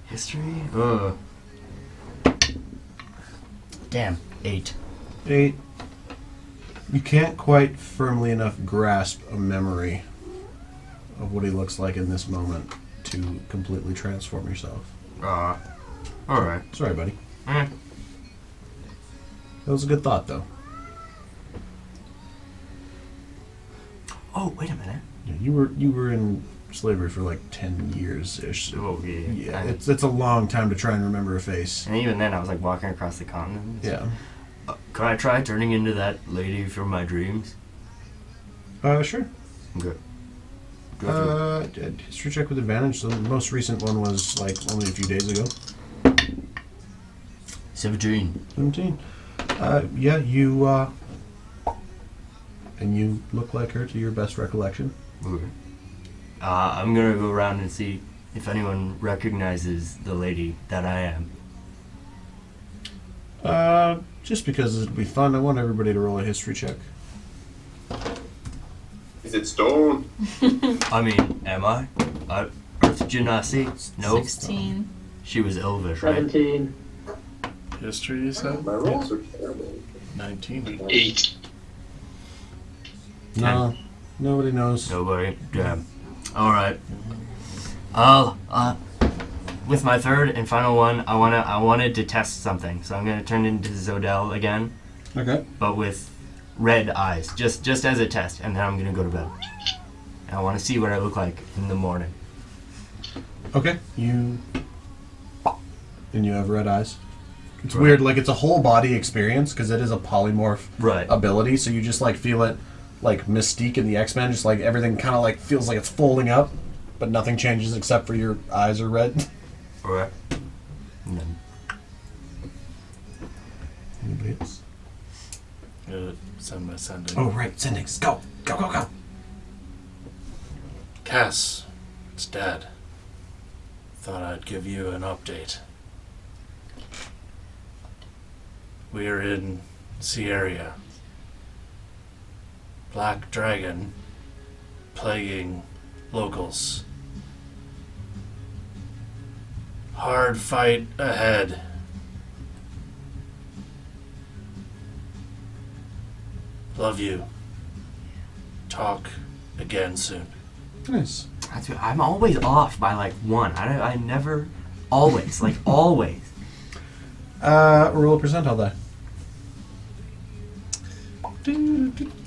History? Damn. 8. 8. You can't quite firmly enough grasp a memory of what he looks like in this moment to completely transform yourself. Alright. Sorry, buddy. Mm. That was a good thought, though. Oh, wait a minute. Yeah, you were in slavery for like 10 years-ish. Oh, yeah. Yeah, it's a long time to try and remember a face. And even then, I was like walking across the continent. Yeah. Could I try turning into that lady from my dreams? Sure. Okay. History check with advantage. The most recent one was like only a few days ago. 17. 17. Yeah, you, and you look like her to your best recollection. Okay. I'm gonna go around and see if anyone recognizes the lady that I am. Just because it'll be fun, I want everybody to roll a history check. Is it stone? I mean, am I? Earth Genasi? Nope. 16. She was Elvish, right? 17. History, you said? My rolls are terrible. 19. 8. No, nobody knows. Nobody. Damn. Alright. I'll, with my third and final one, I wanted to test something, so I'm gonna turn into Zodel again, Okay. but with red eyes, just as a test, and then I'm gonna go to bed. And I want to see what I look like in the morning. Okay. And you have red eyes. It's Right. weird, like it's a whole body experience because it is a polymorph Right. ability, so you just like feel it like Mystique in the X-Men, just like everything kind of like feels like it's folding up, but nothing changes except for your eyes are red. Alright. And then Anybody else? Send my sending. Oh, right. Sendings. Go. Go, go, go. Cass, it's Dad. Thought I'd give you an update. We're in Sierra. Black Dragon plaguing locals. Hard fight ahead. Love you. Talk again soon. Nice. I'm always off by like 1. I never, always, like always. Roll a percentile die.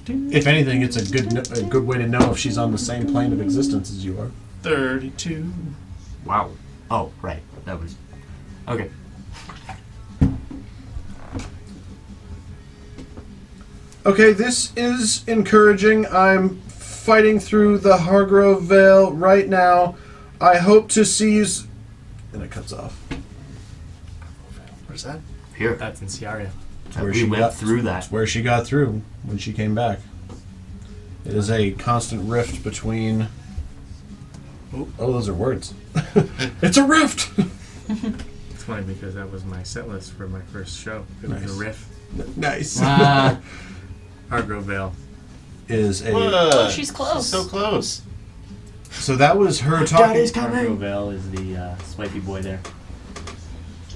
If anything, it's a good way to know if she's on the same plane of existence as you are. 32. Wow. Oh, right. That was, okay. Okay, this is encouraging. I'm fighting through the Hargrove Vale right now. I hope to see you. And it cuts off. Where's that? Here. That's in Sierra. It's where We she went got through that. It's where she got through when she came back. It is a constant rift between. Oh, those are words. It's a rift. It's funny because that was my set list for my first show. It was a riff. Nice. Hargrove Vale. Is a. Oh, she's close. So close. So that was her talking. Daddy's Hargrove coming. Vale is the swipey boy there.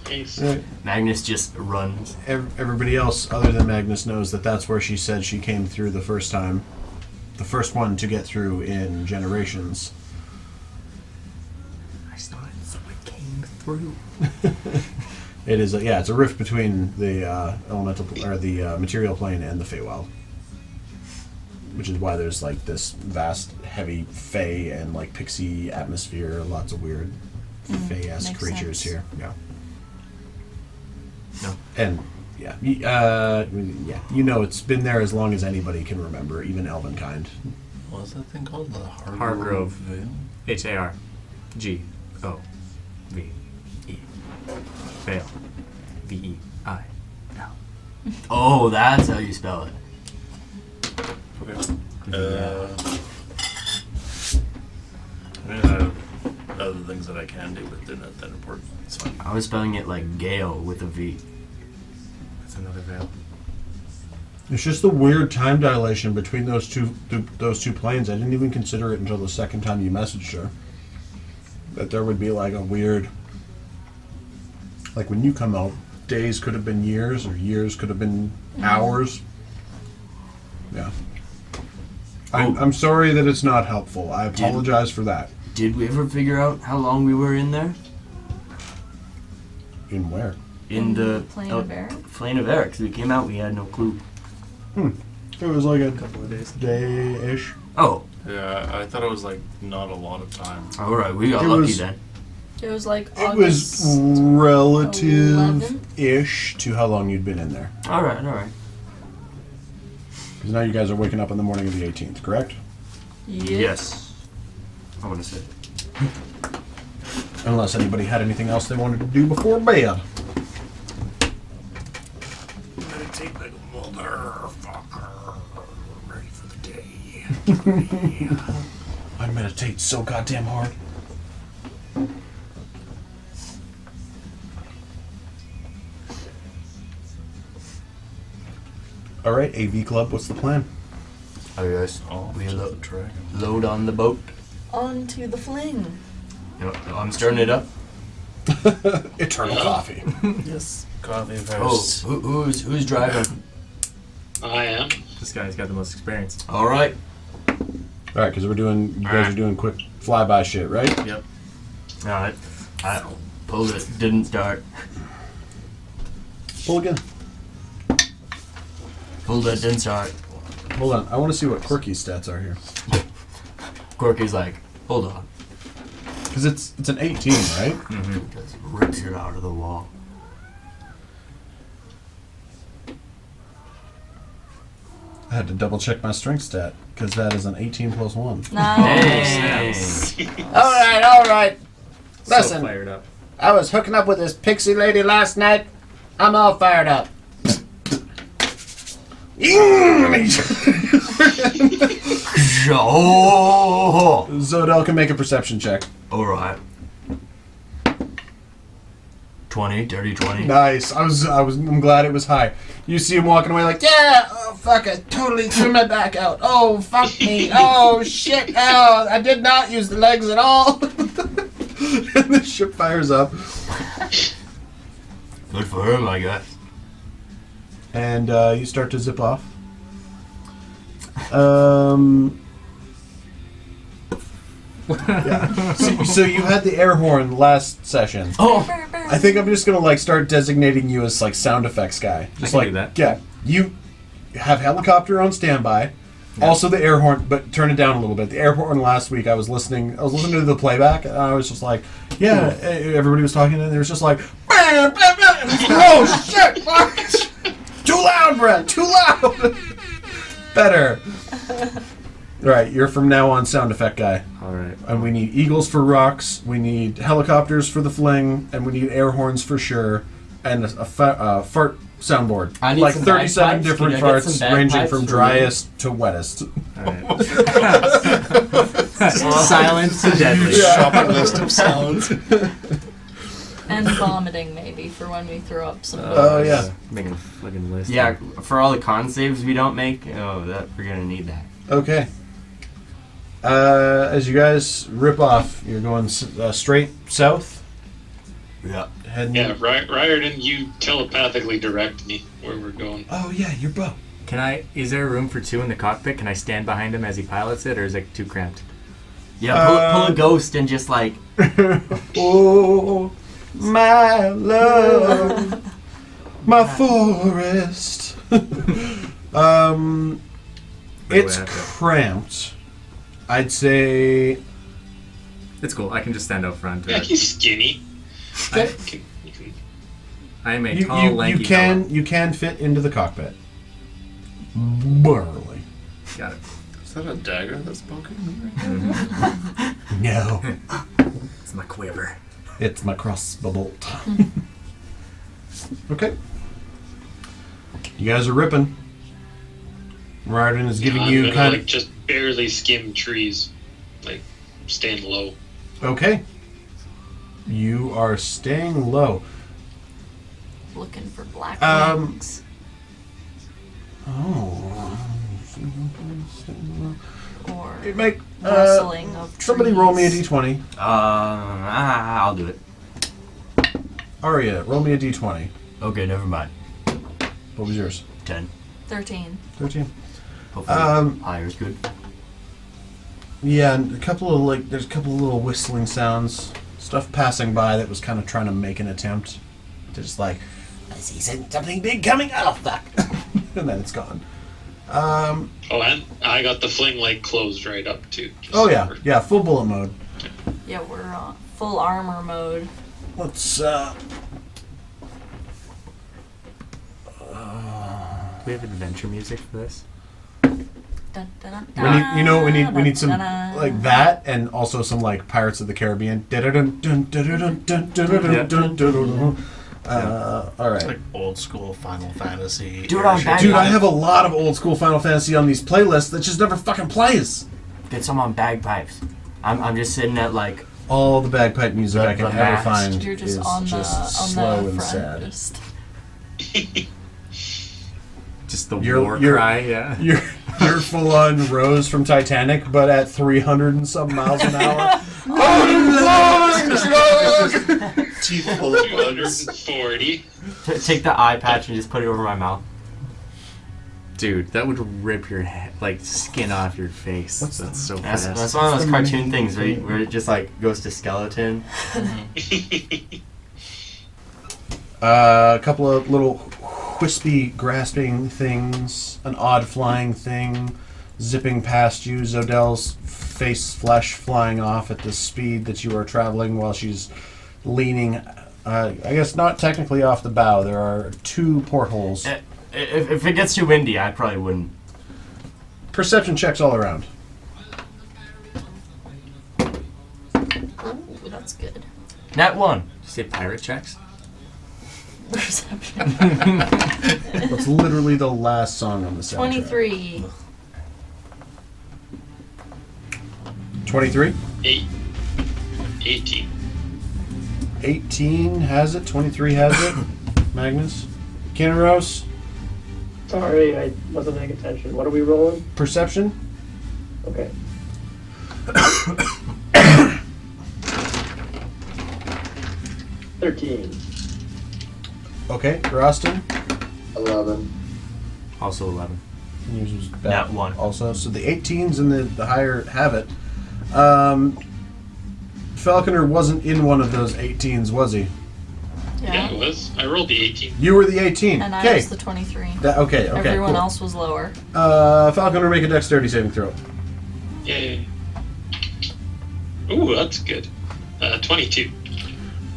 Nice. Right. Magnus just runs. Everybody else other than Magnus knows that that's where she said she came through the first time. The first one to get through in Generations. I started, so I came through. It is it's a rift between the elemental or the material plane and the Feywild, which is why there's like this vast, heavy Fey and like pixie atmosphere. Lots of weird Fey-esque makes creatures sense. here. Yeah. No. And you know it's been there as long as anybody can remember, even Elvenkind. What was that thing called? The Hargrove. Vale? Hargove. Vale. Veil. Oh, that's how you spell it. Okay. I mean, I have other things that I can do, but they're not that important. It's fine. I was spelling it like Gale with a V. That's another veil. It's just the weird time dilation between those two planes. I didn't even consider it until the second time you messaged her. That there would be like a weird, like when you come out, days could have been years, or years could have been hours. Yeah. I'm sorry that it's not helpful. I apologize for that. Did we ever figure out how long we were in there? In where? In the Plane of Air? Plane of Air, 'cause we came out, we had no clue. It was like a Couple of days. day-ish. Oh, Yeah, I thought it was like not a lot of time. alright, we got It lucky was- then. It was like It August. was relative-ish to how long you'd been in there. Alright. Because now you guys are waking up on the morning of the 18th, correct? Yes. I want to say. Unless anybody had anything else they wanted to do before bed. Meditate like a motherfucker. Ready for the day. I meditate so goddamn hard. Alright, AV Club, what's the plan? Oh, yes. Oh, We just lo- the dragon. load on the boat. Onto the fling. Yep, I'm stirring it up. Eternal coffee. Yes. Coffee Oh, first. who's driving? I am. This guy's got the most experience. Alright. Alright, because you guys are doing quick flyby shit, right? Yep. Alright. I pulled it, didn't start. Pull again. Pulled it, didn't start. Hold on, I want to see what Quirky's stats are here. Corky's like, hold on. Because it's an 18, right? Just rips it out of the wall. I had to double check my strength stat, because that is an 18 plus 1. Nice. Alright. So fired up. I was hooking up with this pixie lady last night. I'm all fired up. Oh! Zodel can make a perception check. Alright. 20, dirty 20. Nice. I'm glad it was high. You see him walking away like, yeah, oh fuck, I totally threw my back out. Oh, fuck me. Oh, shit. Oh, I did not use the legs at all. And the ship fires up. Good for him, I guess. And you start to zip off. Yeah. So you had the air horn last session. Oh! I think I'm just gonna like start designating you as like sound effects guy. Just can like do that. Yeah, you have helicopter on standby. Also the air horn, but turn it down a little bit. The air horn last week, I was listening to the playback, and I was just like, yeah. Everybody was talking, and there was just like, bam, bam, bam. Oh shit! Too loud, Brent. Too loud. Better. Right, you're from now on sound effect guy. Alright. And we need eagles for rocks, we need helicopters for the fling, and we need air horns for sure. and a fart soundboard. I need Like some 37 bagpipes. different Can I get farts some ranging bagpipes from for driest to wettest. Alright. Silence to deadly. Shopping list of sounds. And vomiting maybe for when we throw up some. Oh, yeah. Making a fucking list. Yeah, for all the con saves we don't make, that we're gonna need that. Okay. As you guys rip off, you're going straight south. Yeah. Heading. Yeah, Riordan, you telepathically direct me where we're going. Oh yeah, your bow. Is there room for 2 in the cockpit? Can I stand behind him as he pilots it, or is it too cramped? Yeah, pull a ghost and just like. Oh, my love, my forest. It's cramped. I'd say. It's cool. I can just stand out front. Yeah, he's skinny. I am a tall, lanky fellow. You can fit into the cockpit. Barely. Got it. Is that a dagger that's poking me? No. It's my quiver. It's my crossbow bolt. Okay. You guys are ripping. Riordan is giving I'm you gonna, kind like, just barely skim trees, like staying low. Okay. You are staying low. Looking for black Um, wings. Oh. Or You make rustling of trees. somebody roll me a d20. I'll do it. Aria, roll me a d20. Okay, never mind. What was yours? 10. 13. 13. Hopefully, higher's good. Yeah, and there's a couple of little whistling sounds. Stuff passing by that was kind of trying to make an attempt. They're just like, I see something big coming. Oh, fuck. And then it's gone. Oh, and I got the fling light closed right up too. just Oh, so yeah. we're- Yeah, full bullet mode. Yeah, we're on full armor mode. Let's, Do we have adventure music for this? Dun, dun, dun, we need, you know, we need some, dun, dun. like, that, and also some, like, Pirates of the Caribbean. Alright. Like old school Final Fantasy. Do it on airship. back- Dude, I have a lot of old school Final Fantasy on these playlists that just never fucking plays. Get some on bagpipes. I'm just sitting at like. All the bagpipe music I can The ever mast. find You're just is on the just slow the and front. sad. Just Just the You're- war you're- cry, yeah. You're full on Rose from Titanic, but at 300 and some miles an hour. Teeth full of bugs. 240. Take the eye patch and just put it over my mouth. Dude, that would rip your head, like skin off your face. That's so That's fast. one of those cartoon things where it just like goes to skeleton. A couple of little wispy, grasping things, an odd flying thing zipping past you, Zodel's face flesh flying off at the speed that you are traveling while she's leaning, I guess not technically off the bow. There are 2 portholes. If it gets too windy, I probably wouldn't. Perception checks all around. ooh, that's good. Nat 1. Did you say pirate checks? Perception. That's literally the last song on the soundtrack. 23. 23? 18. 18 has it. 23 has it. Magnus? Kinneros? Sorry, I wasn't paying attention. What are we rolling? Perception? Okay. $13. Okay. Roston? 11. Also 11. Yours was bad Nat 1. also. So the 18s and the higher have it. Falconer wasn't in one of those 18s, was he? Yeah, Yeah. it was. I rolled the 18. You were the 18. And I Okay. was the 23. Okay. Everyone Cool. else was lower. Falconer, make a dexterity saving throw. Yay. Ooh, that's good. 22.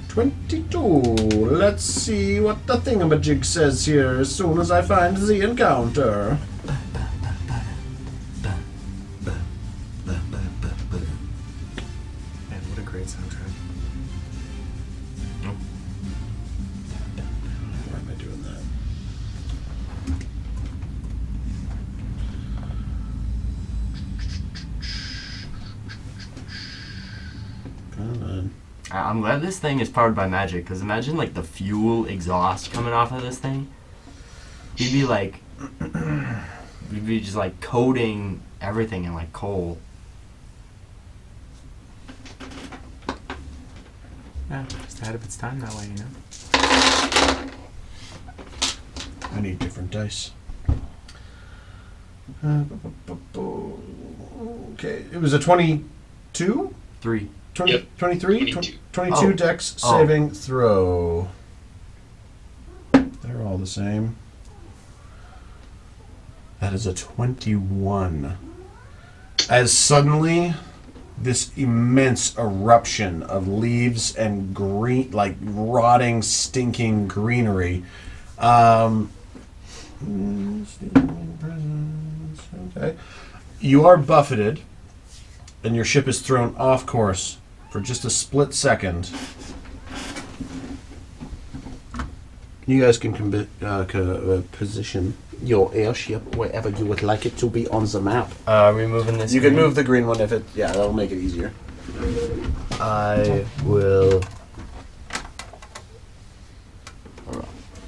22. Let's see what the thingamajig says here as soon as I find the encounter. Man, what a great soundtrack. I'm glad this thing is powered by magic, because imagine like the fuel exhaust coming off of this thing. You'd be like, you'd be just like coating everything in like coal. Yeah, just ahead of its time that way, you know. I need different dice. Okay, it was a 22? 3. Yep, 23? 22. 22 Oh. dex Oh. saving throw. They're all the same. That is a 21. As suddenly, this immense eruption of leaves and green, like rotting, stinking greenery. Okay. You are buffeted, and your ship is thrown off course for just a split second. You guys can position your airship wherever you would like it to be on the map. Are we moving this? You can green? move the green one if it. Yeah, that'll make it easier. I will.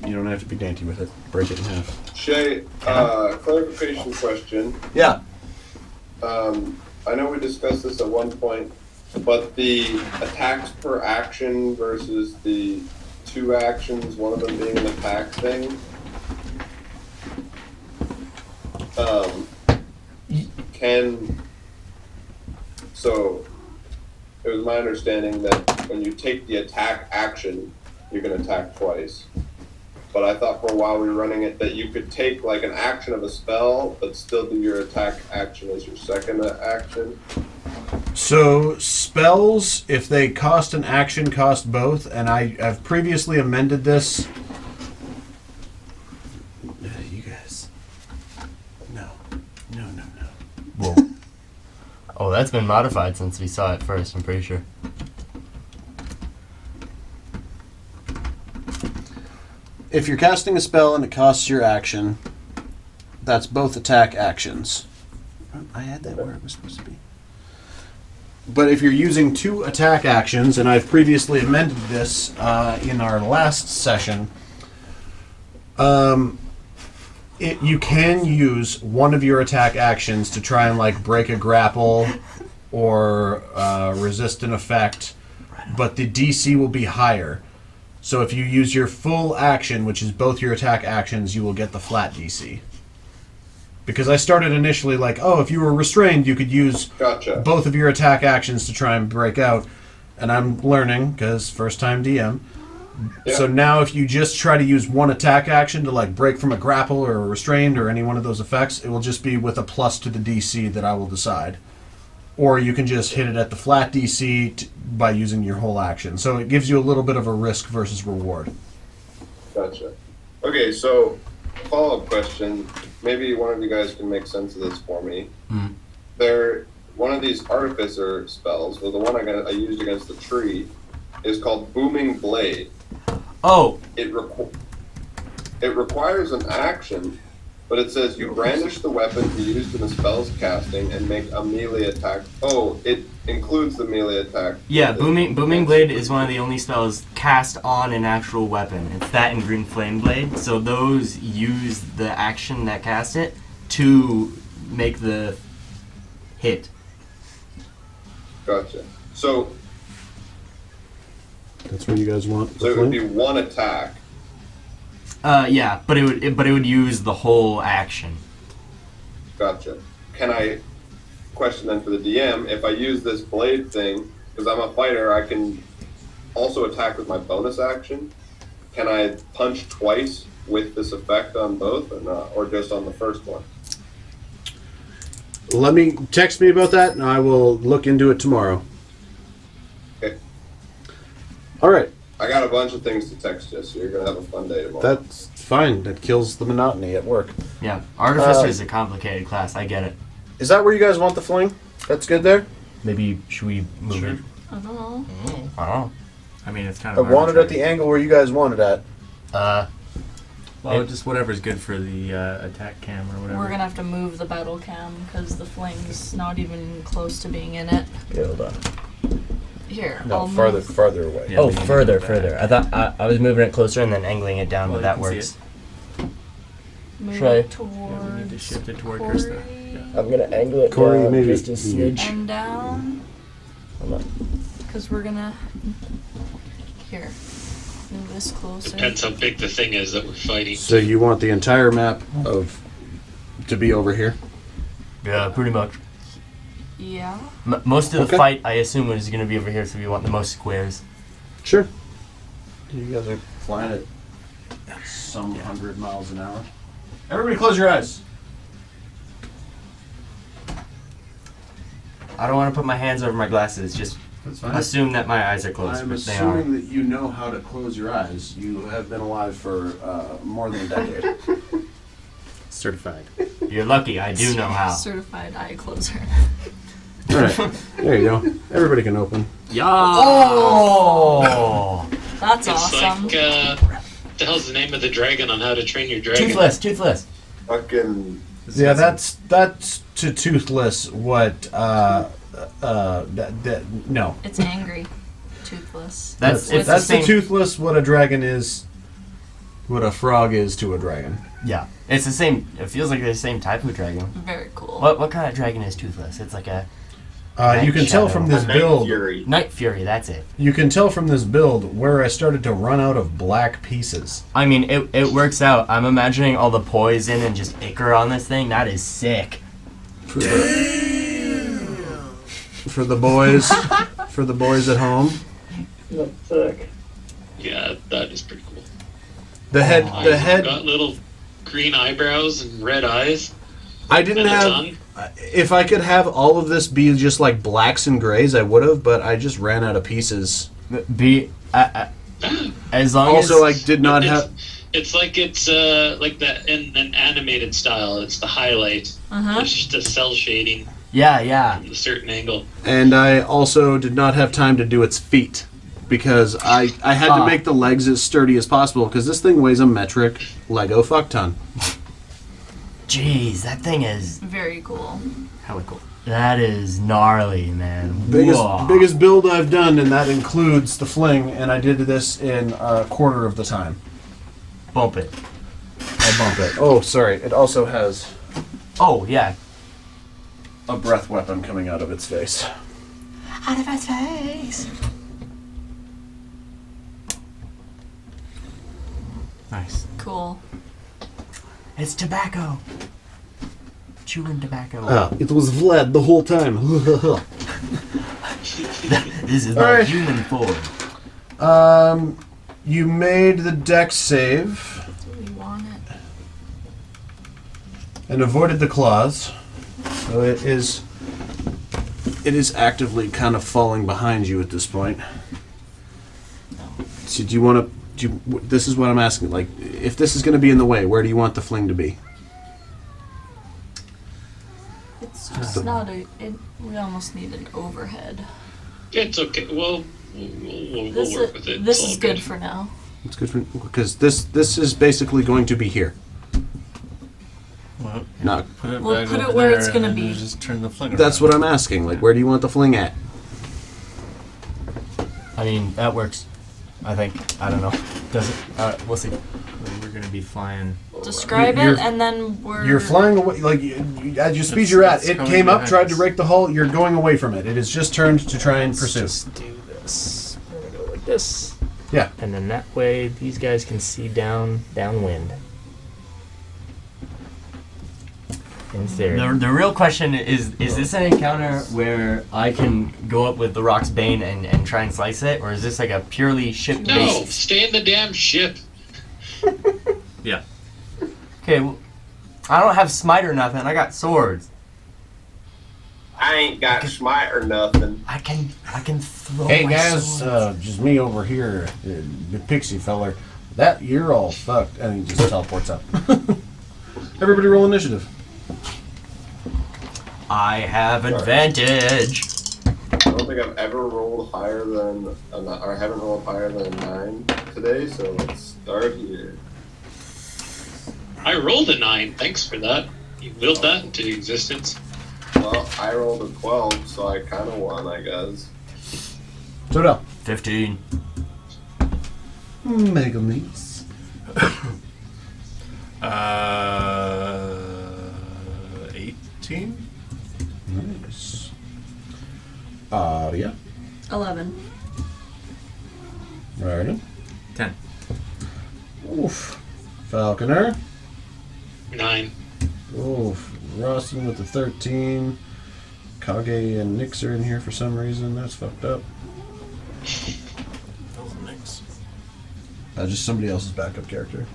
You don't have to be dainty with it. Break it in half. Shay, clarification question. Yeah. I know we discussed this at one point, but the attacks per action versus the 2 actions, one of them being an attack thing. So it was my understanding that when you take the attack action, you can attack twice. But I thought for a while we were running it that you could take like an action of a spell, but still do your attack action as your second action. So spells, if they cost an action, cost both, and I've previously amended this. You guys. No. Whoa. Oh, that's been modified since we saw it first, I'm pretty sure. If you're casting a spell and it costs your action, that's both attack actions. I had that where it was supposed to be. But if you're using 2 attack actions, and I've previously amended this in our last session, you can use one of your attack actions to try and like break a grapple or resist an effect, but the DC will be higher. So if you use your full action, which is both your attack actions, you will get the flat DC. Because I started initially like, oh, if you were restrained, you could use both of your attack actions to try and break out. And I'm learning, because first time DM. Yeah. So now if you just try to use one attack action to like break from a grapple or a restrained or any one of those effects, it will just be with a plus to the DC that I will decide. Or you can just hit it at the flat DC by using your whole action. So it gives you a little bit of a risk versus reward. Gotcha. Okay, so follow-up question. Maybe one of you guys can make sense of this for me. Mm. One of these artificer spells, well, the one I used against the tree, is called Booming Blade. Oh! It requires an action, but it says you brandish the weapon to be used in the spell's casting and make a melee attack. Oh, it includes the melee attack. Yeah, Booming Blade is one of the only spells cast on an actual weapon. It's that and Green Flame Blade. So those use the action that cast it to make the hit. Gotcha. So that's what you guys want. So it would be one attack. Yeah, but it would use the whole action. Gotcha. Can I question then for the DM, if I use this blade thing, because I'm a fighter, I can also attack with my bonus action. Can I punch twice with this effect on both or not? Or just on the first one? Let me text me about that and I will look into it tomorrow. Okay. All right. I got a bunch of things to text you, so you're going to have a fun day tomorrow. That's fine. That kills the monotony at work. Yeah, Artificer is a complicated class. I get it. Is that where you guys want the fling? That's good there? Maybe, should we move it? I don't know. I don't know. I mean, it's kind I of want it at arbitrary. the angle where you guys want it at. Well, just whatever's good for the attack cam or whatever. We're gonna have to move the battle cam because the fling's not even close to being in it. Okay, hold on. Here. No, I'll farther away. Yeah, Oh, we can further, go further. back. I thought I was moving it closer and then angling it down, Well, but that you can works. see move Should I- it towards Yeah, we need to shift it toward Corey Krista. I'm gonna angle it Corey, down maybe- just a smidge. and down. Hold on. Because we're gonna. Here. Move this closer. Depends how big the thing is that we're fighting. So you want the entire map to be over here? Yeah, pretty much. Yeah. Most of the Okay. fight, I assume, is going to be over here, so we want the most squares. Sure. You guys are flying at some 100 miles an hour. Everybody close your eyes. I don't want to put my hands over my glasses. Just That's fine. assume that my eyes are closed, I'm but they are. assuming that you know how to close your eyes. You have been alive for more than a decade. Certified. You're lucky. I do know how. Certified eye closer. All right. There you go. Everybody can open. Yeah. Oh! That's It's awesome. like, what the hell's the name of the dragon on How to Train Your Dragon? Toothless. Fucking. Yeah, that's to Toothless what no. It's angry. Toothless. That's it's that's the same. Toothless what a dragon is, what a frog is to a dragon. Yeah, it's the same. It feels like the same type of dragon. Very cool. What kind of dragon is Toothless? It's like a You can tell from this Night build. Fury. Night Fury. That's it. You can tell from this build where I started to run out of black pieces. I mean, it works out. I'm imagining all the poison and just ichor on this thing. That is sick. For the boys, for the boys at home. That's sick. Yeah, that is pretty cool. The head, Oh, the head. got little green eyebrows and red eyes. I didn't and a have. tongue. If I could have all of this be just like blacks and grays, I would have. But I just ran out of pieces. As long Also, I as did not have. It's like like that in an animated style. It's the highlight. Uh-huh. It's just a cell shading yeah. from a certain angle. And I also did not have time to do its feet because I had to make the legs as sturdy as possible because this thing weighs a metric Lego fuck ton. Jeez, that thing is Very cool. Hella cool. that is gnarly, man. Whoa. Biggest build I've done, and that includes the fling. And I did this in a quarter of the time. Bump it. I'll bump it. Oh, sorry. It also has Oh yeah. a breath weapon coming out of its face. Out of his face. Nice. Cool. It's tobacco. Chewing tobacco. Ah, it was Vlad the whole time. This is All my right. human form. You made the dex save Do we want it? and avoided the claws. So it is actively kind of falling behind you at this point. So do you want to? This is what I'm asking. Like, if this is going to be in the way, where do you want the fling to be? It's just not a. We almost need an overhead. It's okay. We'll This work with it. This It's all is good for now. It's good for because this is basically going to be here. Well, Not. put it We'll back put it over where there it's gonna and be. Just turn the fling That's around. what I'm asking. Like, where do you want the fling at? I mean, that works. I think. I don't know. Does it? We'll see. We're gonna be flying. Describe You're- it, and then we're. You're flying away. Like at your speed you're at, it's it coming came up, behind tried to us. break the hull. You're going away from it. It has just turned to try and pursue. Just do this. We're gonna go like this. Yeah. And then that way, these guys can see downwind. In theory. The real question is this an encounter where I can go up with the Rock's Bane and try and slice it, or is this like a purely ship-based? No, stay in the damn ship. Yeah. Okay, well, I don't have smite or nothing. I got swords. I ain't got smite or nothing. I can throw. Hey my guys, swords. just me over here, the pixie feller. That you're all fucked, and he just teleports up. Everybody roll initiative. I have advantage. I don't think I've ever rolled higher than, or haven't rolled higher than 9 today, so let's start here. I rolled a 9. Thanks for that. You willed that into existence. Well, I rolled a 12, so I kind of won, I guess. Todell. 15. Mega Nice. 18? Nice. Yeah. 11. Right. 10. Oof. Falconer. 9. Oof. Rossin with the 13. Kage and Nyx are in here for some reason. That's fucked up. That was Nyx. Just somebody else's backup character.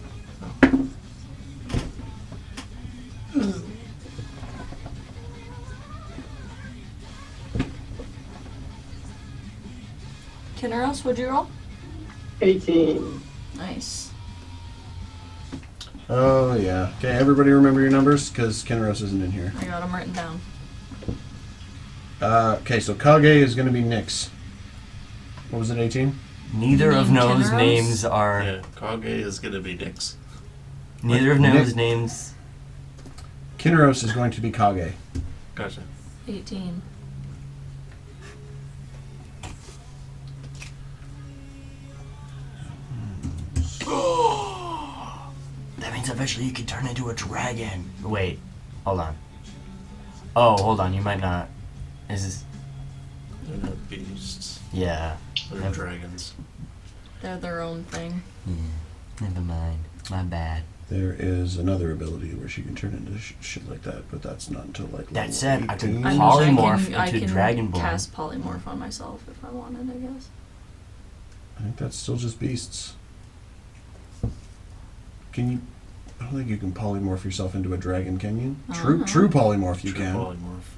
Kinneros, what'd you roll? 18. Nice. Oh, yeah. Okay, everybody remember your numbers? Because Kenros isn't in here. I got them written down. Okay, so Kage is going to be Nyx. What was it, 18? Neither You of mean those Kinneros? names are. Yeah, Kage is gonna be Nyx. Neither of those names. Kinneros is going to be Kage. Gotcha. 18. That means eventually you can turn into a dragon. Wait, hold on. Oh, hold on. You might not. Is this? They're not beasts. Yeah. They're Yep. dragons. They're their own thing. Never mind. My bad. There is another ability where she can turn into shit like that, but that's not until like That level said, I can 18. I mean, polymorph I into can Dragonborn. cast polymorph on myself if I wanted, I guess. I think that's still just beasts. Can you? I don't think you can polymorph yourself into a dragon, can you? I True, don't know. true polymorph you True can. polymorph.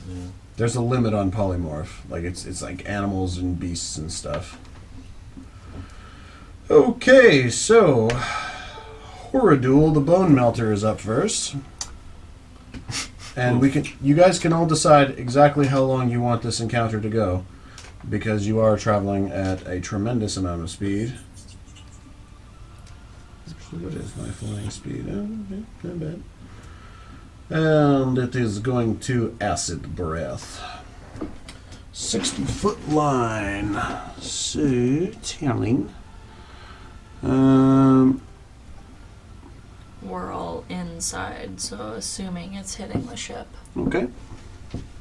Yeah. There's a limit on polymorph. Like it's like animals and beasts and stuff. Okay, so Horadul, the Bone Melter, is up first. And you guys can all decide exactly how long you want this encounter to go, because you are traveling at a tremendous amount of speed. What is my flying speed? Not bad. And it is going to Acid Breath. 60-foot line. So, telling. We're all inside, so assuming it's hitting the ship. Okay.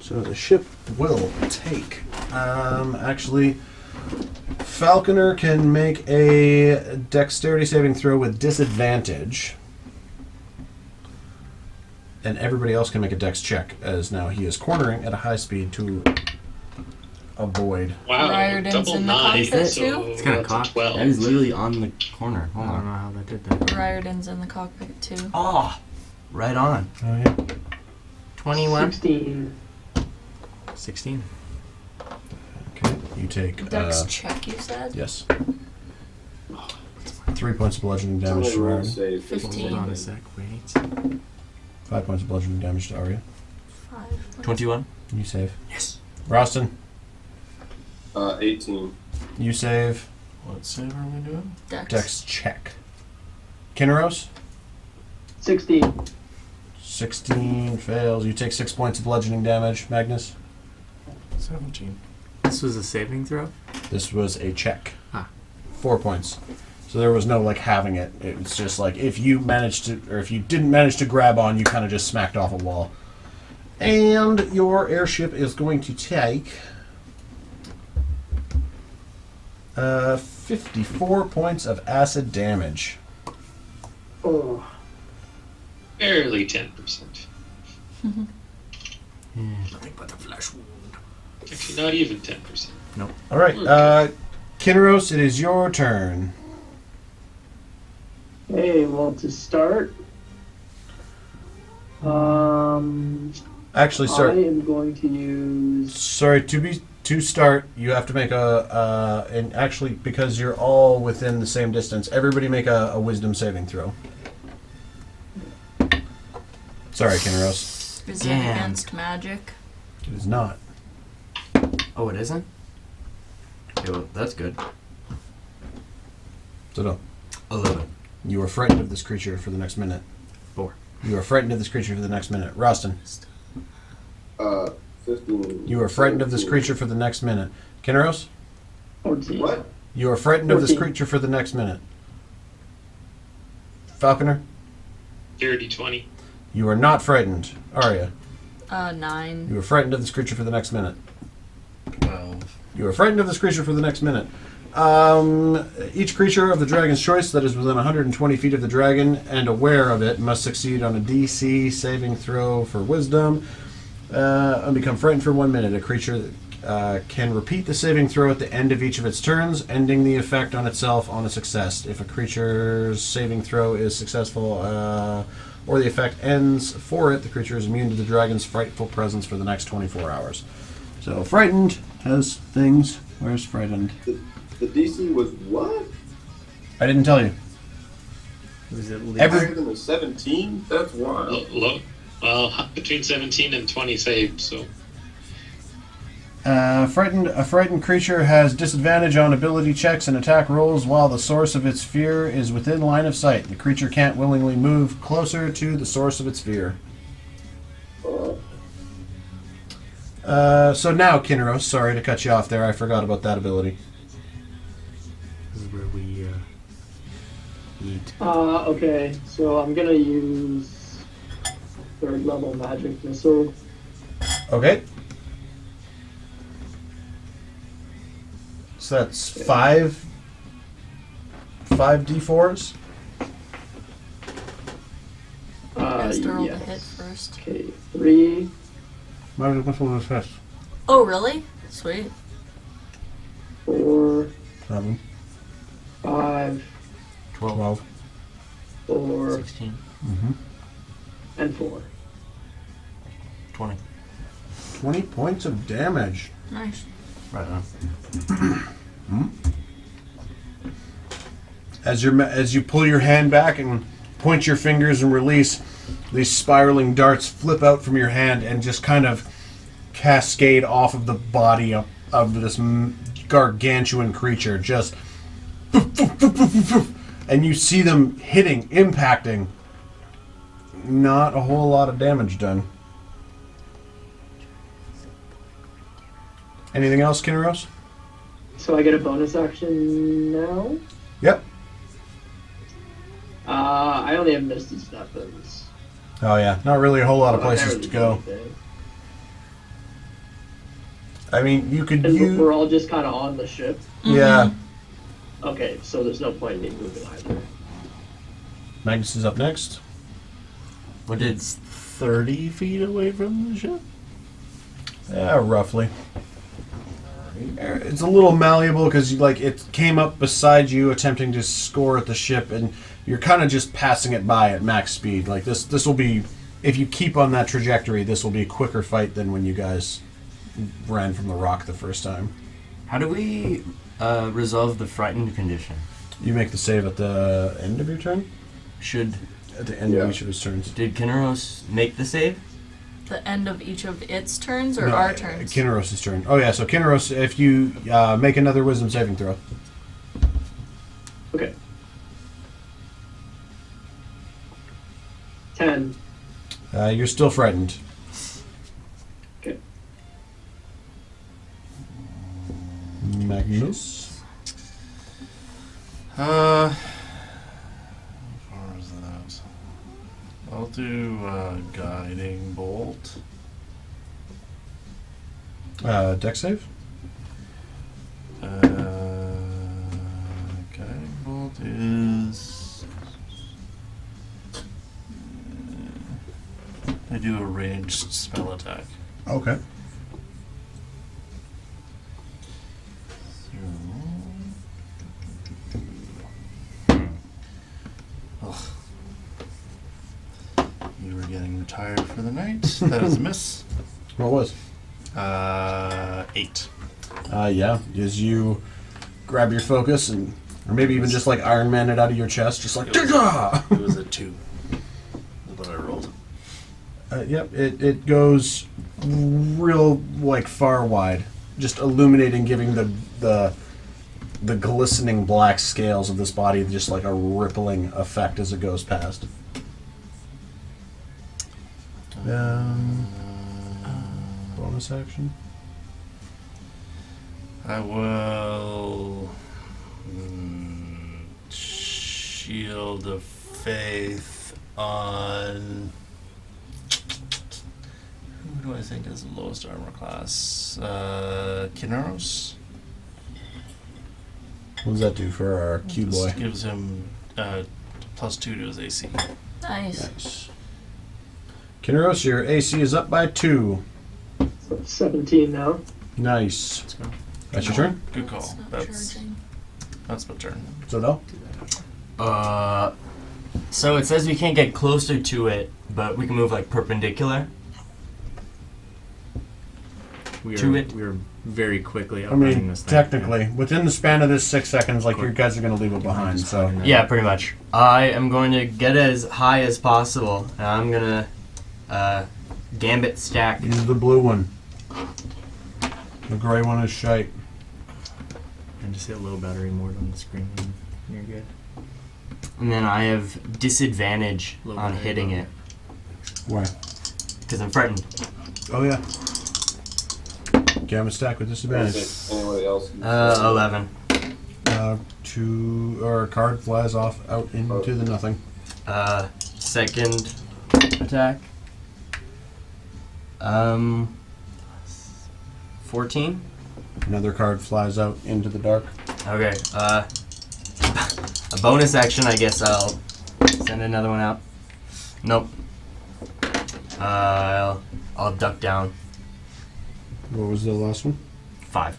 So the ship will take. Actually, Falconer can make a dexterity saving throw with disadvantage. And everybody else can make a dex check, as now he is cornering at a high speed to avoid. Wow, Riordan's double in the 9. cockpit So too? It's kinda that's a cocked. 12. That is literally on the corner. I Hold don't on. know how that did that. Riordan's in the cockpit too. Oh, right on. Oh, yeah. 21. 16. 16. Okay, you take. Dex check, you said? Yes. 3 points of bludgeoning damage to Riordan. 15. Hold on a sec, wait. 5 points of bludgeoning damage to Arya. 5. 21. You save. Yes. Roston, 18. you save. What save are we doing? Dex. Dex check. Kinneros, 16. 16 fails. You take 6 points of bludgeoning damage. Magnus, 17. This was a saving throw? this was a check. Ah. 4 points. So there was no like having it. It's just like if you managed to, or if you didn't manage to grab on, you kind of just smacked off a wall. And your airship is going to take 54 points of acid damage. Oh. Barely 10%. Nothing but the flesh wound. Actually, not even 10%. All right, Kinneros, it is your turn. Hey, well, to start, Actually, I sorry. am going to use. Sorry, to start, you have to make a and actually because you're all within the same distance, everybody make a wisdom saving throw. Sorry, Kinneros. Is it Damn. against magic? It is not. Oh, it isn't? Okay, well, that's good. So no. 11. You are frightened of this creature for the next minute. 4. You are frightened of this creature for the next minute. Roston, 15. you are frightened of this creature for the next minute. Kinneros, 14. What? You are frightened of this 14. creature for the next minute. Falconer, Dirty 20. you are not frightened. Arya, 9. you are frightened of this creature for the next minute. 12. You are frightened of this creature for the next minute. Each creature of the dragon's choice that is within 120 feet of the dragon and aware of it must succeed on a DC saving throw for wisdom and become frightened for 1 minute. A creature can repeat the saving throw at the end of each of its turns, ending the effect on itself on a success. If a creature's saving throw is successful or the effect ends for it, the creature is immune to the dragon's frightful presence for the next 24 hours. So frightened has things. Where's frightened? The DC was what? I didn't tell you. Was it Higher than the 17? That's wild. Well, between 17 and 20 saved, so. A frightened creature has disadvantage on ability checks and attack rolls while the source of its fear is within line of sight. The creature can't willingly move closer to the source of its fear. So now, Kinneros, sorry to cut you off there. I forgot about that ability. This is where we eat. Okay, so I'm gonna use 3rd level magic missile. Okay. So that's 5 D4s. Has to roll the hit Yes. first. Okay, 3, Magic missile is fast. Oh, really? Sweet. 4, 7, 5, 12. 4, 16. Mm-hmm. and 4. 20. 20 points of damage. Nice. Right on. As you pull your hand back and point your fingers and release, these spiraling darts flip out from your hand and just kind of cascade off of the body of this gargantuan creature. Just and you see them hitting, impacting. Not a whole lot of damage done. Anything else, Kinneros? So I get a bonus action now? Yep. I only have Misty's weapons. Oh yeah, not really a whole lot of So I can't places really to do go. anything. I mean, you could And use. we're all just kind of on the ship. Yeah. Okay, so there's no point in me moving either. Magnus is up next. What did... It's 30 feet away from the ship. Yeah, roughly. It's a little malleable because it came up beside you, attempting to score at the ship, and you're kind of just passing it by at max speed. Like this will be, if you keep on that trajectory, this will be a quicker fight than when you guys ran from the rock the first time. How do we resolve the frightened condition? You make the save at the end of your turn. Should... At the end of each of his turns. Did Kinneros make the save? The end of each of its turns or No, our turns? Kinneros' turn. Oh yeah, so Kinneros, if you make another wisdom saving throw. Okay. 10. You're still frightened. Okay. Magnus. As far as that, I'll do guiding bolt. Dex save. Guiding bolt is. I do a ranged spell attack. Okay. Ugh. You were getting tired for the night. That is a miss. What was? 8. Yeah. As you grab your focus and, or maybe even just like Iron Man it out of your chest, just like. It was a 2. That's what I rolled. Yep. It goes real far wide, just illuminating, giving the glistening black scales of this body just like a rippling effect as it goes past. Bonus action. I will shield of faith on. Who do I think is the lowest armor class? Kineros. What does that do for our Q boy? This gives him +2 to his AC. Nice. Nice. Kineros, your AC is up by 2. 17 now. Nice. Let's go. That's your turn? Good call. Stop That's charging. my turn. Zodel? So it says we can't get closer to it, but we can move like perpendicular. We To are, it. we are very quickly I outrunning mean, this thing. technically, within the span of this 6 seconds, like, you guys are going to leave it behind, Just so. fucking, Yeah, pretty much. I am going to get as high as possible, and I'm gonna gambit stack. Use the blue one. The gray one is shite. And just hit low battery mode on the screen and you're good. And then I have disadvantage Low on battery hitting mode. it Why? because I'm frightened. Oh, yeah. Gamma stack with disadvantage. Anybody else? 11. Card flies off out into the nothing. Second attack. 14. Another card flies out into the dark. Okay. A bonus action, I guess I'll send another one out. Nope. I'll duck down. What was the last one? 5.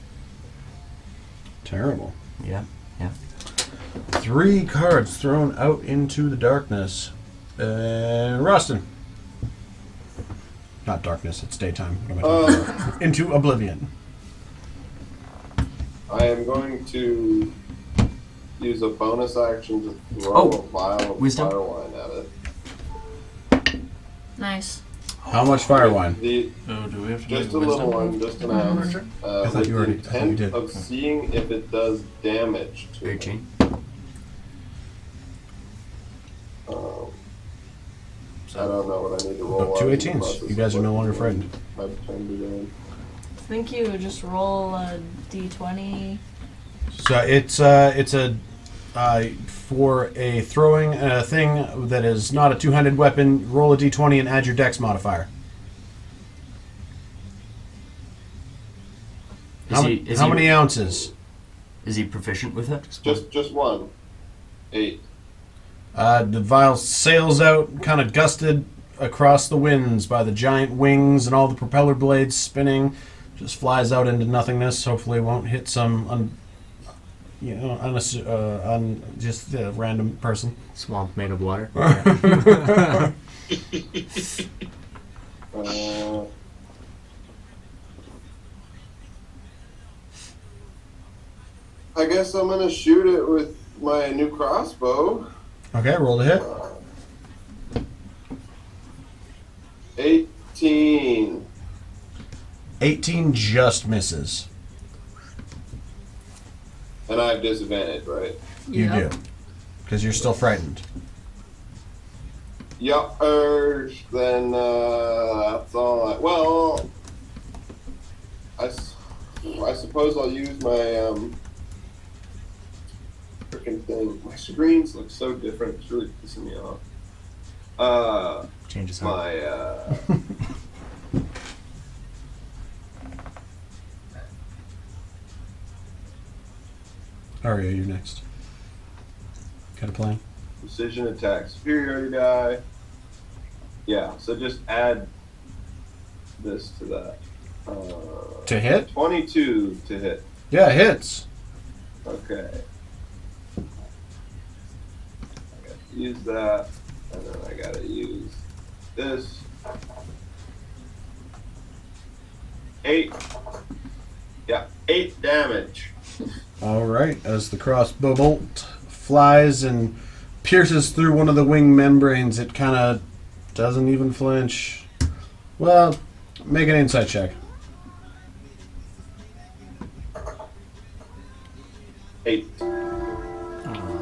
Terrible. Yeah. 3 cards thrown out into the darkness. Rostin. Not darkness, it's daytime. What am I talking about? Into oblivion. I am going to use a bonus action to throw Oh, a vial of wisdom. fire wine at it. Nice. How much fire wine? Oh, do we have to Just do a little wisdom? one, just an ounce. I thought With you the already- I thought you intent did. of seeing if it does damage to it. 18. I don't know what I need to roll. About two out 18s. unless You it's guys are no what longer frightened. I've turned it in. I think you would just roll a d20. So it's for a throwing thing that is not a two-handed weapon. Roll a d20 and add your dex modifier. How many ounces? Is he proficient with it? Just one. 8. The vial sails out, kind of gusted across the winds by the giant wings and all the propeller blades spinning. Just flies out into nothingness. Hopefully, won't hit some, just a random person. Swamp made of water. I guess I'm gonna shoot it with my new crossbow. Okay, roll to hit. 18. 18 just misses. And I have disadvantage, right? You Yep. do, because you're still frightened. Yup, then that's all well, I suppose I'll use my freaking thing. My screens look so different, it's really pissing me off. Changes how. My Aria, you're next. Got a plan? precision attack superiority die. Yeah, so just add this to that. To hit? 22 to hit. Yeah, it hits. Okay. I gotta use that, and then I gotta use this. 8. Yeah, 8 damage. All right, as the crossbow bolt flies and pierces through one of the wing membranes, it kind of doesn't even flinch. Well, make an insight check. 8.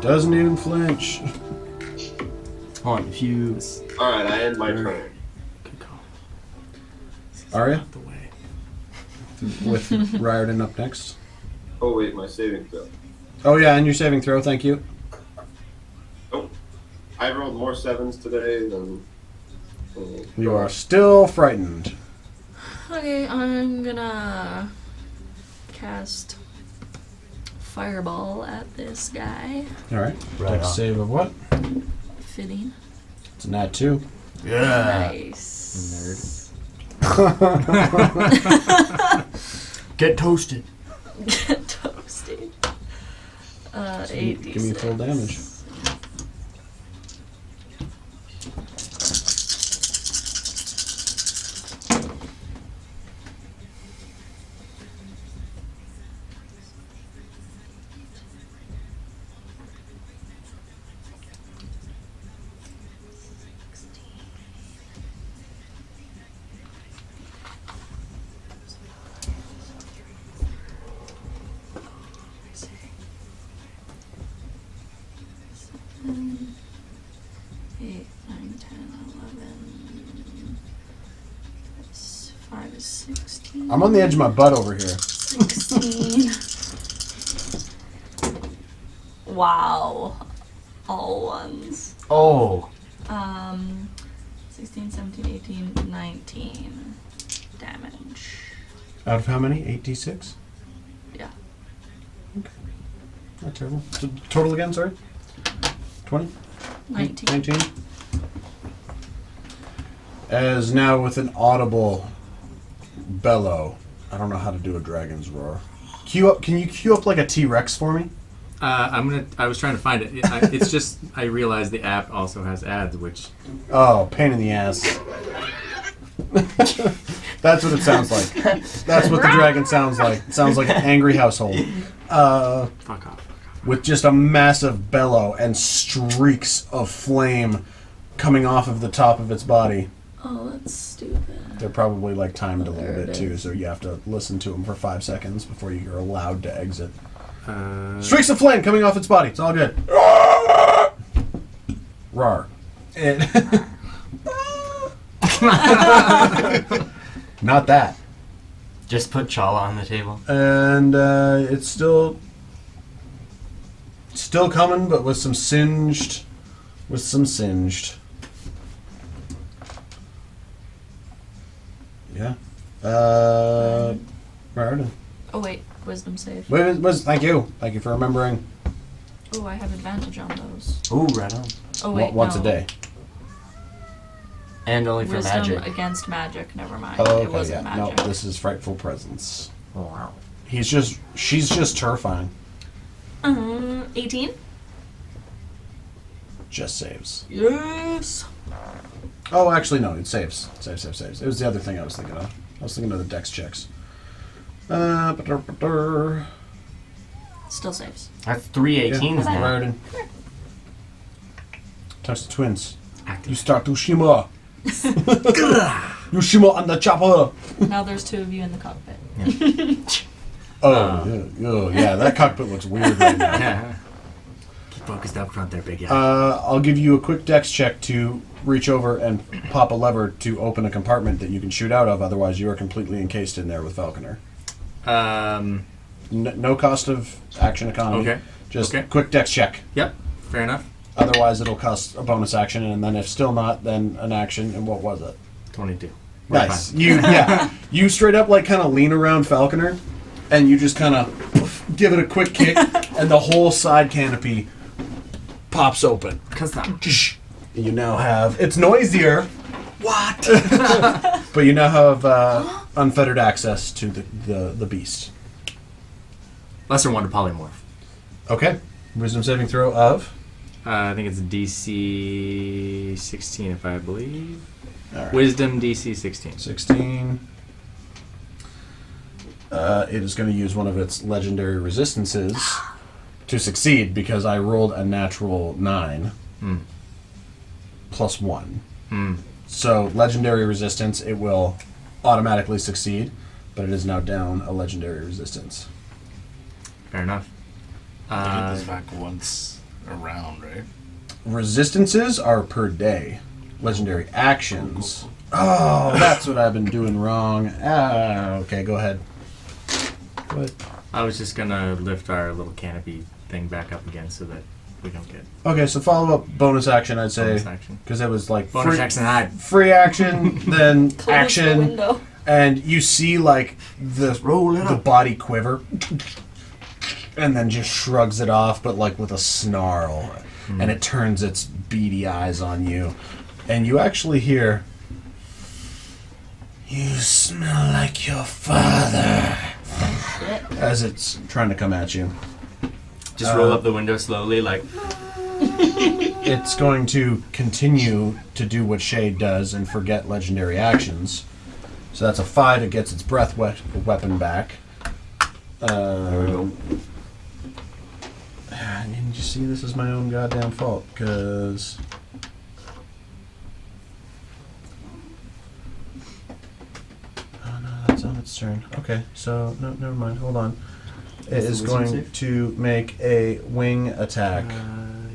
Doesn't even flinch. Hold on, if you... Alright, I end my turn. Good call. Aria, Out the way. with Riordan up next. Oh wait, my saving throw. Oh yeah, and your saving throw. Thank you. Oh, I rolled more 7s today than. You are still frightened. Okay, I'm gonna cast Fireball at this guy. All right. Right Dex on. save of what? Fitting. It's a nat 2. Yeah. Nice. Get toasted. Get toasted. 8d6. Give me full damage. Eight, 9, 10, 11. That's 5 is 16. I'm on the edge of my butt over here. 16. Wow. All ones. Oh. 16, 17, 18, 19 damage. Out of how many? 8d6? Yeah. Not terrible. Total again, sorry? 20? 19. 19? As now with an audible bellow. I don't know how to do a dragon's roar. Can you queue up like a T-Rex for me? I was trying to find it. It's just I realized the app also has ads, which Oh, pain in the ass. That's what it sounds like. That's what the dragon sounds like. It sounds like an angry household. fuck off. With just a massive bellow and streaks of flame coming off of the top of its body. Oh, that's stupid. They're probably like timed a little There bit it too, is. so you have to listen to them for 5 seconds before you're allowed to exit. Uh, Streaks of flame coming off its body. It's all good. Rar. Not that. Just put Chala on the table. And it's still coming, but with some singed. Yeah. Raritan. Oh, wait. Wisdom save. Thank you for remembering. Oh, I have advantage on those. Ooh, right on. Oh, wait. Once no. a day. And only for Wisdom magic. against magic. Never mind. Oh, It okay, wasn't yeah. No, magic. this is frightful presence. Oh, wow. She's just terrifying. 18? Just saves. Yes. Oh, actually, no. It saves. Saves. It was the other thing I was thinking of. I was thinking of the dex checks. Still saves. That's 3 18s now. Raritan. Touch the twins. Active. You start to shimmer. You shimmer on the chopper. Now there's 2 of you in the cockpit. Yeah, that cockpit looks weird right now. yeah. Keep focused up front there, big guy. I'll give you a quick dex check to reach over and pop a lever to open a compartment that you can shoot out of, otherwise you are completely encased in there with Falconer. No cost of action economy. Okay. Just Okay. quick dex check. Yep. Fair enough. Otherwise it'll cost a bonus action, and then if still not, then an action. And what was it? 22. We're Nice. fine. You straight up like kind of lean around Falconer, and you just kind of give it a quick kick, and the whole side canopy pops open. Cause that. You now have. It's noisier. What? But you now have unfettered access to the beast. Lesser one to polymorph. Okay. Wisdom saving throw of. I think it's DC 16, if I believe. All right. Wisdom DC 16. 16. It is going to use one of its legendary resistances to succeed because I rolled a natural 9 plus 1. So, legendary resistance, it will automatically succeed, but it is now down a legendary resistance. Fair enough. You get this back once around, right? Resistances are per day. Legendary actions. Oh, that's what I've been doing wrong. Okay, go ahead. Go ahead. I was just gonna lift our little canopy thing back up again so that we don't get Okay, so follow up bonus action, I'd say, bonus action. because it was like Bonus action hide. free action, then Close the action, window. and you see like the Roll it the up. body quiver, and then just shrugs it off, but like with a snarl, and it turns its beady eyes on you, and you actually hear, "You smell like your father," Shit. as it's trying to come at you. Just roll up the window slowly, like. It's going to continue to do what Shade does and forget legendary actions. So that's a 5. It gets its breath weapon back. There we go. And didn't you see, this is my own goddamn fault, because... Oh no, that's on its turn. Okay, so, no, never mind, hold on. It Is it is wisdom going save? to make a wing attack.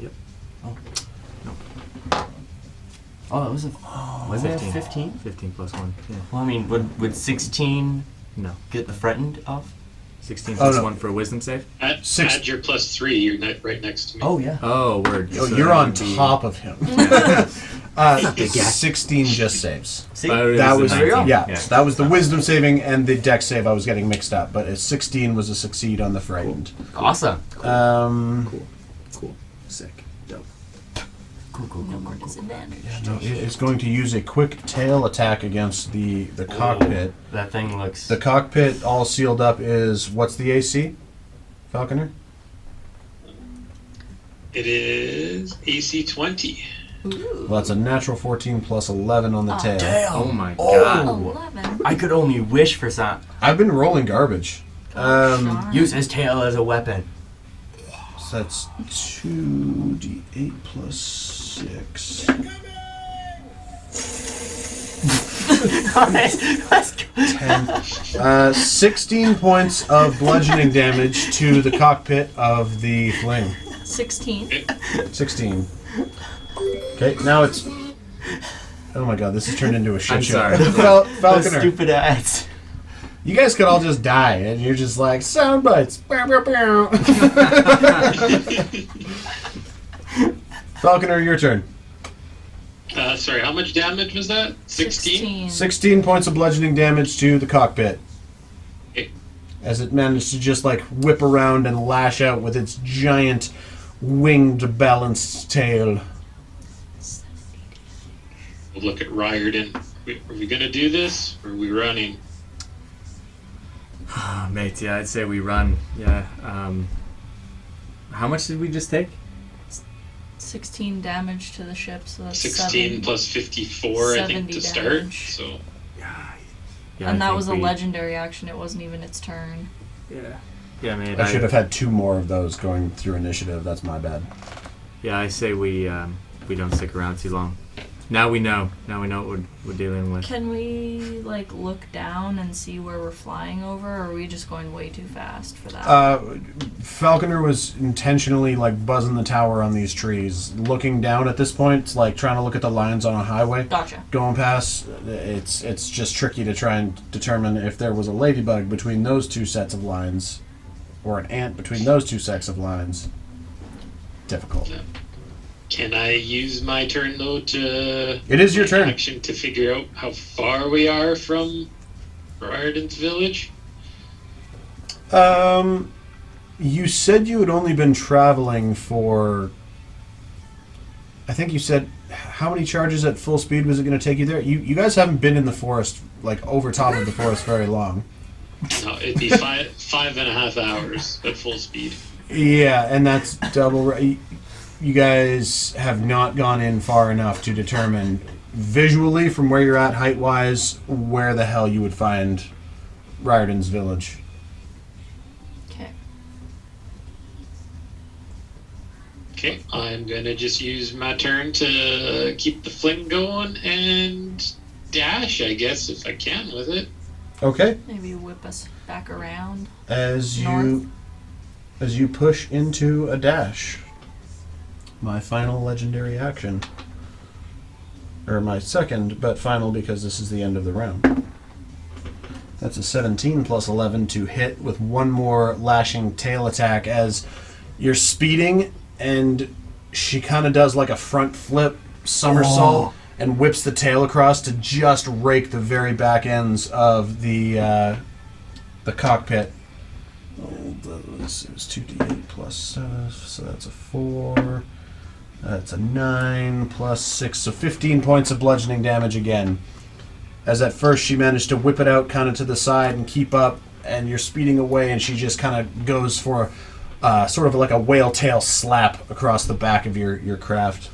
Yep. Oh, it was a. Was it 15. 15? 15 plus 1. Yeah. Well, I mean, would 16 No. get the frightened off? 16 Oh, plus no. 1 for a wisdom save. Add, Six- add your +3. You're right next to me. Oh yeah. Oh, word. Oh, So you're that on would be- top of him. 16 just saves. See, Oh, it That a was 19. yeah. So that was the wisdom saving and the dex save. I was getting mixed up, but a 16 was a succeed on the frightened. awesome. Cool. Sick. Dope. Cool. No more disadvantage. No, it's going to use a quick tail attack against the cockpit. That thing looks. The cockpit, all sealed up, is what's the AC? Falconer? It is AC 20. Ooh. Well, that's a natural 14 plus 11 on the Oh. tail. Damn. Oh my Oh. god. 11. I could only wish for some. I've been rolling garbage. Darn. Use his tail as a weapon. So that's 2d8 plus 6. Alright, let's go. 10. 16 points of bludgeoning damage to the cockpit of the fling. 16. 16. Okay, now it's... Oh my god, this has turned into a shit I'm show. sorry. Those Falconer, stupid ads. you guys could all just die, and you're just like, sound bites. Bow, bow, bow. Falconer, your turn. Sorry, how much damage was that? 16? 16 points of bludgeoning damage to the cockpit. Okay. As it managed to just like whip around and lash out with its giant winged balanced tail. We'll look at Riordan. Are we going to do this, or are we running? Oh, mate, yeah, I'd say we run. Yeah. How much did we just take? 16 damage to the ship, so that's 16 7. plus 54, I think, 70 to start. damage. So Yeah, And I that think was a we- legendary action, it wasn't even its turn. Yeah. Yeah, mate. I should have had 2 more of those going through initiative. That's my bad. Yeah, I say we don't stick around too long. Now we know. Now we know what we're dealing with. Can we, like, look down and see where we're flying over, or are we just going way too fast for that? Falconer was intentionally like buzzing the tower on these trees. Looking down at this point, it's like trying to look at the lines on a highway. Gotcha. Going past, it's just tricky to try and determine if there was a ladybug between those 2 sets of lines, or an ant between those 2 sets of lines. Difficult. can I use my turn, though, to... It is your my turn. action to figure out how far we are from Riordan's village? You said you had only been traveling for... I think you said... How many charges at full speed was it going to take you there? You guys haven't been in the forest, like, over top of the forest very long. No, it'd be 5.5 hours at full speed. Yeah, and that's double... You guys have not gone in far enough to determine visually from where you're at height-wise where the hell you would find Riordan's village. Okay. Okay, I'm gonna just use my turn to keep the fling going and dash, I guess, if I can with it. Okay. Maybe whip us back around. As North. you push into a dash, my final legendary action, or my second but final because this is the end of the round. That's a 17 plus 11 to hit with one more lashing tail attack as you're speeding, and she kind of does like a front flip somersault and whips the tail across to just rake the very back ends of the cockpit. This is 2d8 plus 7, so that's a 4. That's a 9 plus 6, so 15 points of bludgeoning damage again. As at first she managed to whip it out kind of to the side and keep up, and you're speeding away, and she just kind of goes for sort of like a whale tail slap across the back of your craft.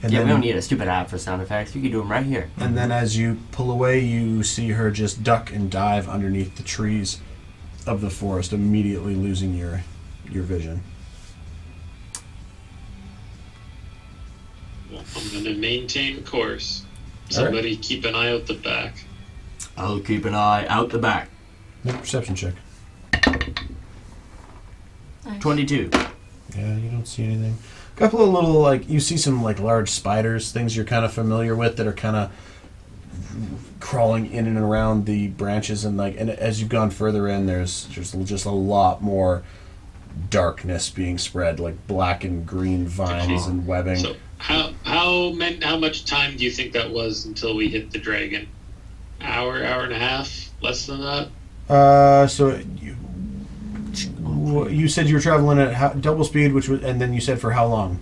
And Yeah, then, we don't need a stupid app for sound effects. You can do them right here. and then as you pull away, you see her just duck and dive underneath the trees of the forest, immediately losing your vision. Well, I'm going to maintain course. Somebody keep an eye out the back. I'll keep an eye out the back. Make a perception check. Nice. 22. Yeah, you don't see anything. A couple of little, like, you see some, like, large spiders, things you're kind of familiar with that are kind of crawling in and around the branches, and, like, and as you've gone further in, there's just a lot more darkness being spread, like black and green vines and webbing. So how much time do you think that was until we hit the dragon? Hour and a half? Less than that? So you said you were traveling at double speed, and then you said for how long?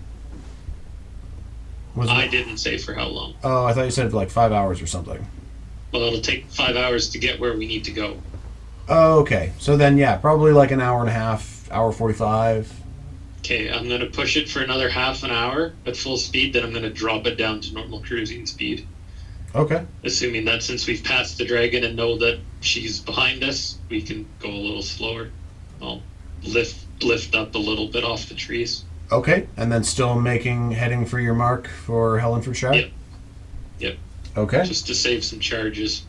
I didn't say for how long. Oh, I thought you said like 5 hours or something. Well, it'll take 5 hours to get where we need to go. Oh, okay. So then, yeah, probably like an hour and a half, hour 45. Okay, I'm going to push it for another half an hour at full speed, then I'm going to drop it down to normal cruising speed. Okay. Assuming that since we've passed the dragon and know that she's behind us, we can go a little slower. I'll lift up a little bit off the trees. Okay, and then still heading for your mark for Hellenford Shire? Yep. Okay. Just to save some charges.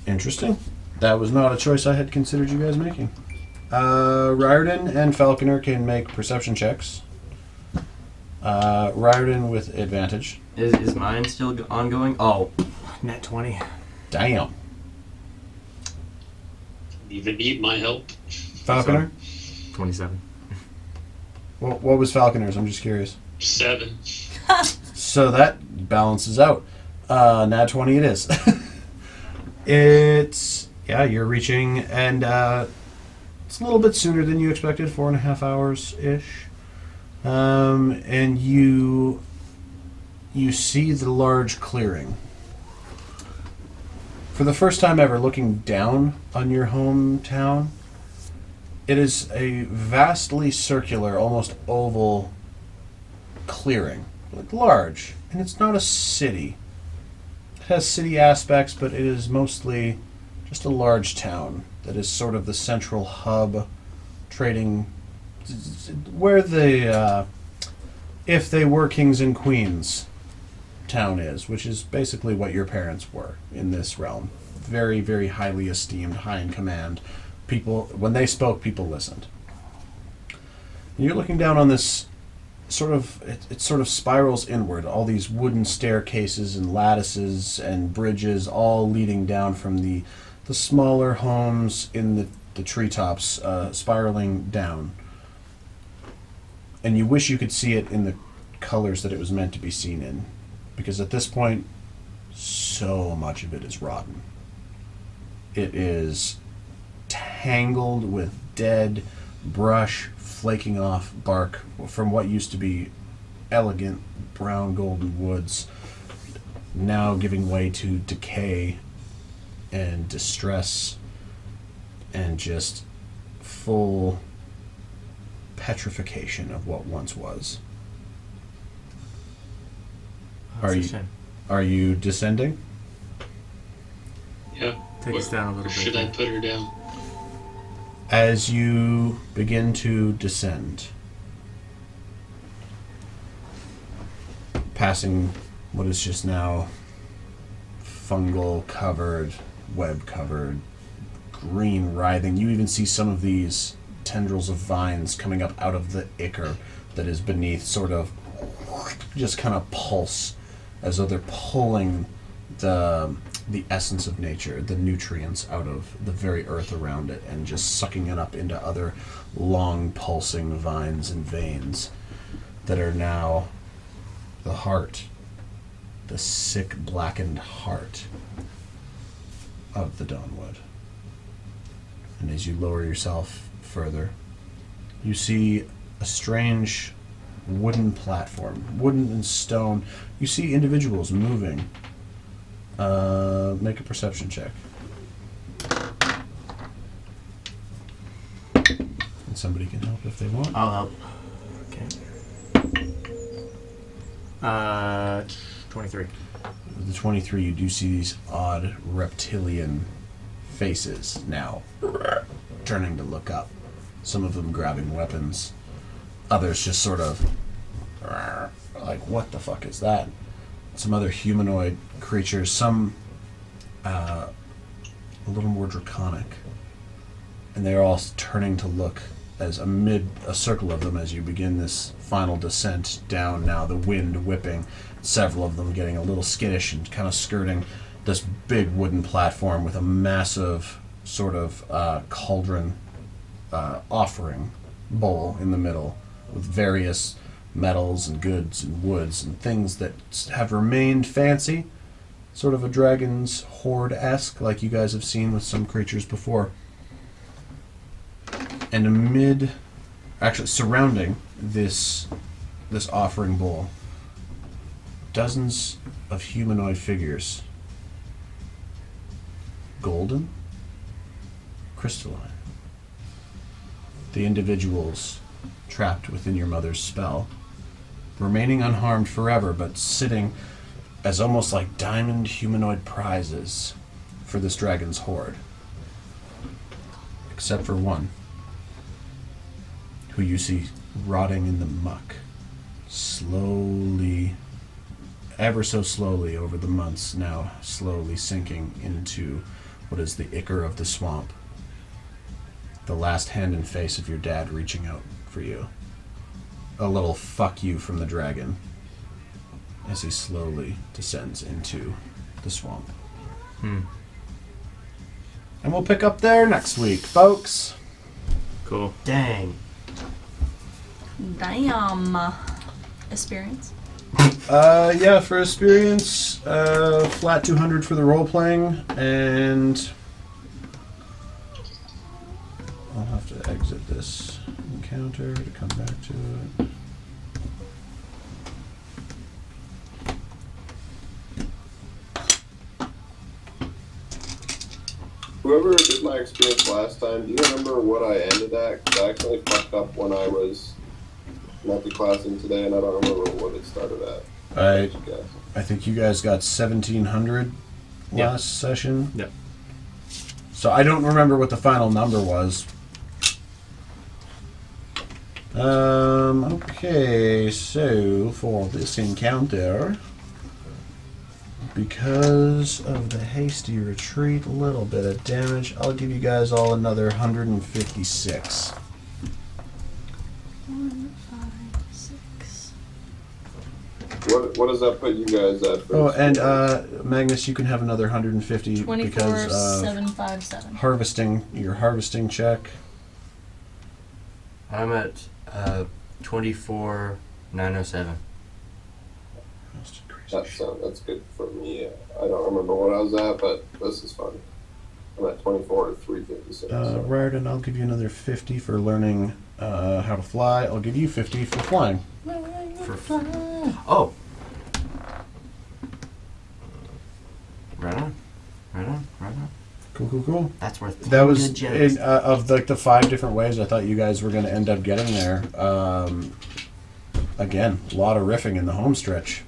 Interesting. That was not a choice I had considered you guys making. Riordan and Falconer can make perception checks. Riordan with advantage. Is mine still ongoing? Oh, Nat 20. Damn. Even need my help. Falconer? 27. What was Falconer's? I'm just curious. 7. So that balances out. Nat 20 it is. You're reaching, and it's a little bit sooner than you expected, 4.5 hours-ish. And you see the large clearing. For the first time ever, looking down on your hometown, it is a vastly circular, almost oval clearing. Like large, and it's not a city. It has city aspects, but it is mostly just a large town that is sort of the central hub, trading, where the, if they were kings and queens, town is, which is basically what your parents were in this realm. Very, very highly esteemed, high in command. People, when they spoke, people listened. And you're looking down on this sort of, it sort of spirals inward. All these wooden staircases and lattices and bridges, all leading down from the smaller homes in the treetops, spiraling down. And you wish you could see it in the colors that it was meant to be seen in, because at this point, so much of it is rotten. It is tangled with dead brush, flaking off bark from what used to be elegant brown golden woods, now giving way to decay and distress and just full petrification of what once was. That's a shame. Are you descending? Yeah. Take us down a little Or bit. should I put her down? As you begin to descend, passing what is just now fungal covered, web covered, green writhing, you even see some of these tendrils of vines coming up out of the ichor that is beneath, sort of just kind of pulse as though they're pulling the essence of nature, the nutrients out of the very earth around it, and just sucking it up into other long pulsing vines and veins that are now the heart, the sick blackened heart of the Dawnwood. And as you lower yourself further, you see a strange wooden platform, wooden and stone. You see individuals moving. Make a perception check. And somebody can help if they want. I'll help. Okay. 23. With the 23, you do see these odd reptilian faces now turning to look up. Some of them grabbing weapons. Others just sort of like, what the fuck is that? Some other humanoid creatures, some a little more draconic. And they're all turning to look as amid a circle of them as you begin this final descent down now, the wind whipping, several of them getting a little skittish and kind of skirting this big wooden platform with a massive sort of cauldron offering bowl in the middle with various metals and goods and woods and things that have remained fancy, sort of a dragon's hoard-esque, like you guys have seen with some creatures before. And actually surrounding this offering bowl, dozens of humanoid figures, golden, crystalline. The individuals trapped within your mother's spell, remaining unharmed forever, but sitting as almost like diamond humanoid prizes for this dragon's hoard. Except for one, who you see rotting in the muck, slowly, ever so slowly over the months now, slowly sinking into what is the ichor of the swamp. The last hand and face of your dad reaching out for you. A little fuck you from the dragon as he slowly descends into the swamp. And we'll pick up there next week, folks. Cool. Dang. Damn. Experience. Yeah, for experience, flat 200 for the role playing, and I'll have to exit this encounter to come back to it. Whoever did my experience last time, do you remember what I ended at? Because I actually fucked up when I was multi-classing today, and I don't remember what it started at. I think you guys got 1700 Yep. last session. Yep. So I don't remember what the final number was. Okay, so for this encounter, because of the hasty retreat, a little bit of damage, I'll give you guys all another 156. 1, 5, 6. What does that put you guys at? For Oh, and experience? Magnus, you can have another 150 because of 24,757. harvesting, your harvesting check. I'm at 24,907. That's good for me. I don't remember what I was at, but this is fun. I'm at 24 to 356. Raridan, I'll give you another 50 for learning how to fly. I'll give you 50 for flying. Oh. Right on. Right on. Right on. Cool. That's worth That was good gems. in, of like the 5 different ways I thought you guys were going to end up getting there. Again, a lot of riffing in the home stretch.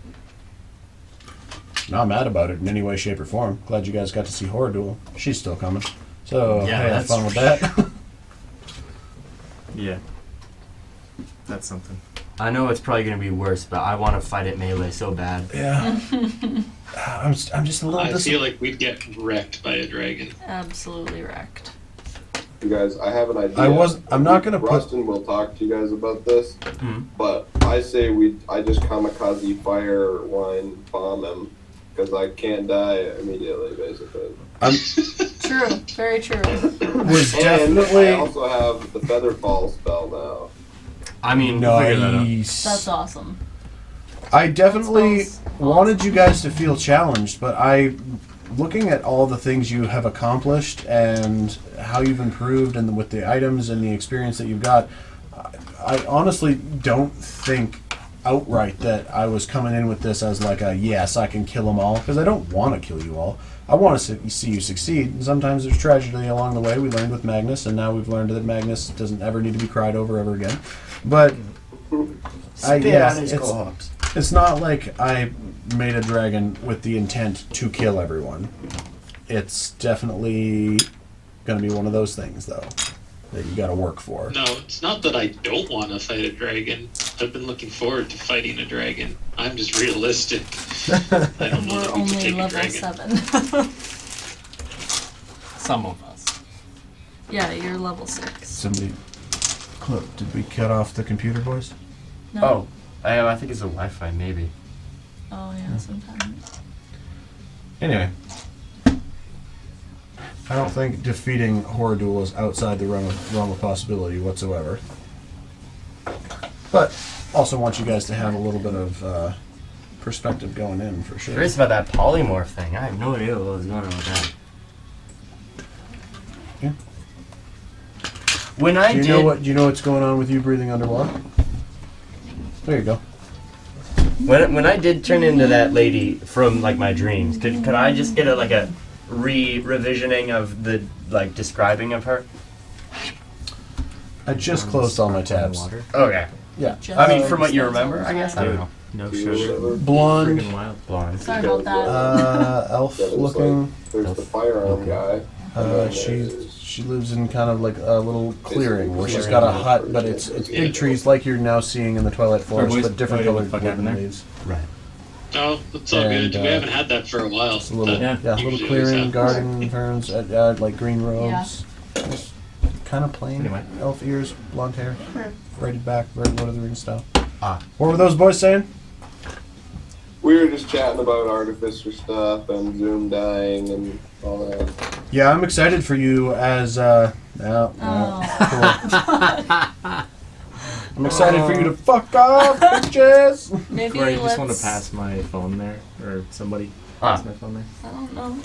Not mad about it in any way, shape, or form. Glad you guys got to see Horror Duel. She's still coming. So, Yeah, hey, have that's fun with that. Yeah. That's something. I know it's probably going to be worse, but I want to fight at melee so bad. Yeah. I'm just a little I feel like we'd get wrecked by a dragon. Absolutely wrecked. You guys, I have an idea. I'm not gonna put- Rustin will talk to you guys about this, Mhm. but I say I just kamikaze fire wine bomb him because I can't die immediately, basically. True. Very true. Was And definitely I also have the feather fall spell now. I mean, we'll figure that out. nice. That's awesome. I definitely That smells wanted you guys to feel challenged, but looking at all the things you have accomplished and how you've improved and with the items and the experience that you've got, I honestly don't think outright that I was coming in with this as like a yes, I can kill them all, because I don't want to kill you all. I want to see you succeed. And sometimes there's tragedy along the way. We learned with Magnus, and now we've learned that Magnus doesn't ever need to be cried over ever again. But it's not like I made a dragon with the intent to kill everyone. It's definitely going to be one of those things, though, that you got to work for. No, it's not that I don't want to fight a dragon. I've been looking forward to fighting a dragon. I'm just realistic. I don't know We're that we can only take a level dragon. 7. Some of us. Yeah, you're level 6. Somebody, did we cut off the computer, boys? No. Oh, I think it's a Wi-Fi, maybe. Oh yeah, sometimes. Anyway, I don't think defeating Horadul is outside the realm of possibility whatsoever. But also want you guys to have a little bit of perspective going in for sure. Curious about that polymorph thing. I have no idea what was going on with that. Yeah. When I Do you know what's going on with you breathing underwater? There you go. When I did turn into that lady from like my dreams, could I just get a revisioning of the describing of her? I just closed all my tabs. Okay. Yeah. Just I mean, from what you remember, I guess. I don't know. No sugar. Blonde, Friggin' wild. Blonde. Sorry about that. elf Yeah, there's looking. There's the firearm guy. and then She lives in kind of like a little clearing where she's got a hut, but it's big trees like you're now seeing in the Twilight Forest, boys, but different what the colored fuck happened wooden there? leaves. Right. Oh, that's all And, good. We haven't had that for a while. It's a little, That little usually always clearing, happens. garden ferns, like green robes. Just kind of plain. Anyway. Elf ears, blonde hair, braided back, very Lord of the Rings style. Ah. What were those boys saying? We were just chatting about Artificer stuff and Zoom dying and all that. Yeah, I'm excited for you as. Cool. I'm excited for you to fuck off, bitches. Maybe Corey, you just want to let's- pass my phone there, or somebody Ah. pass my phone there. I don't know.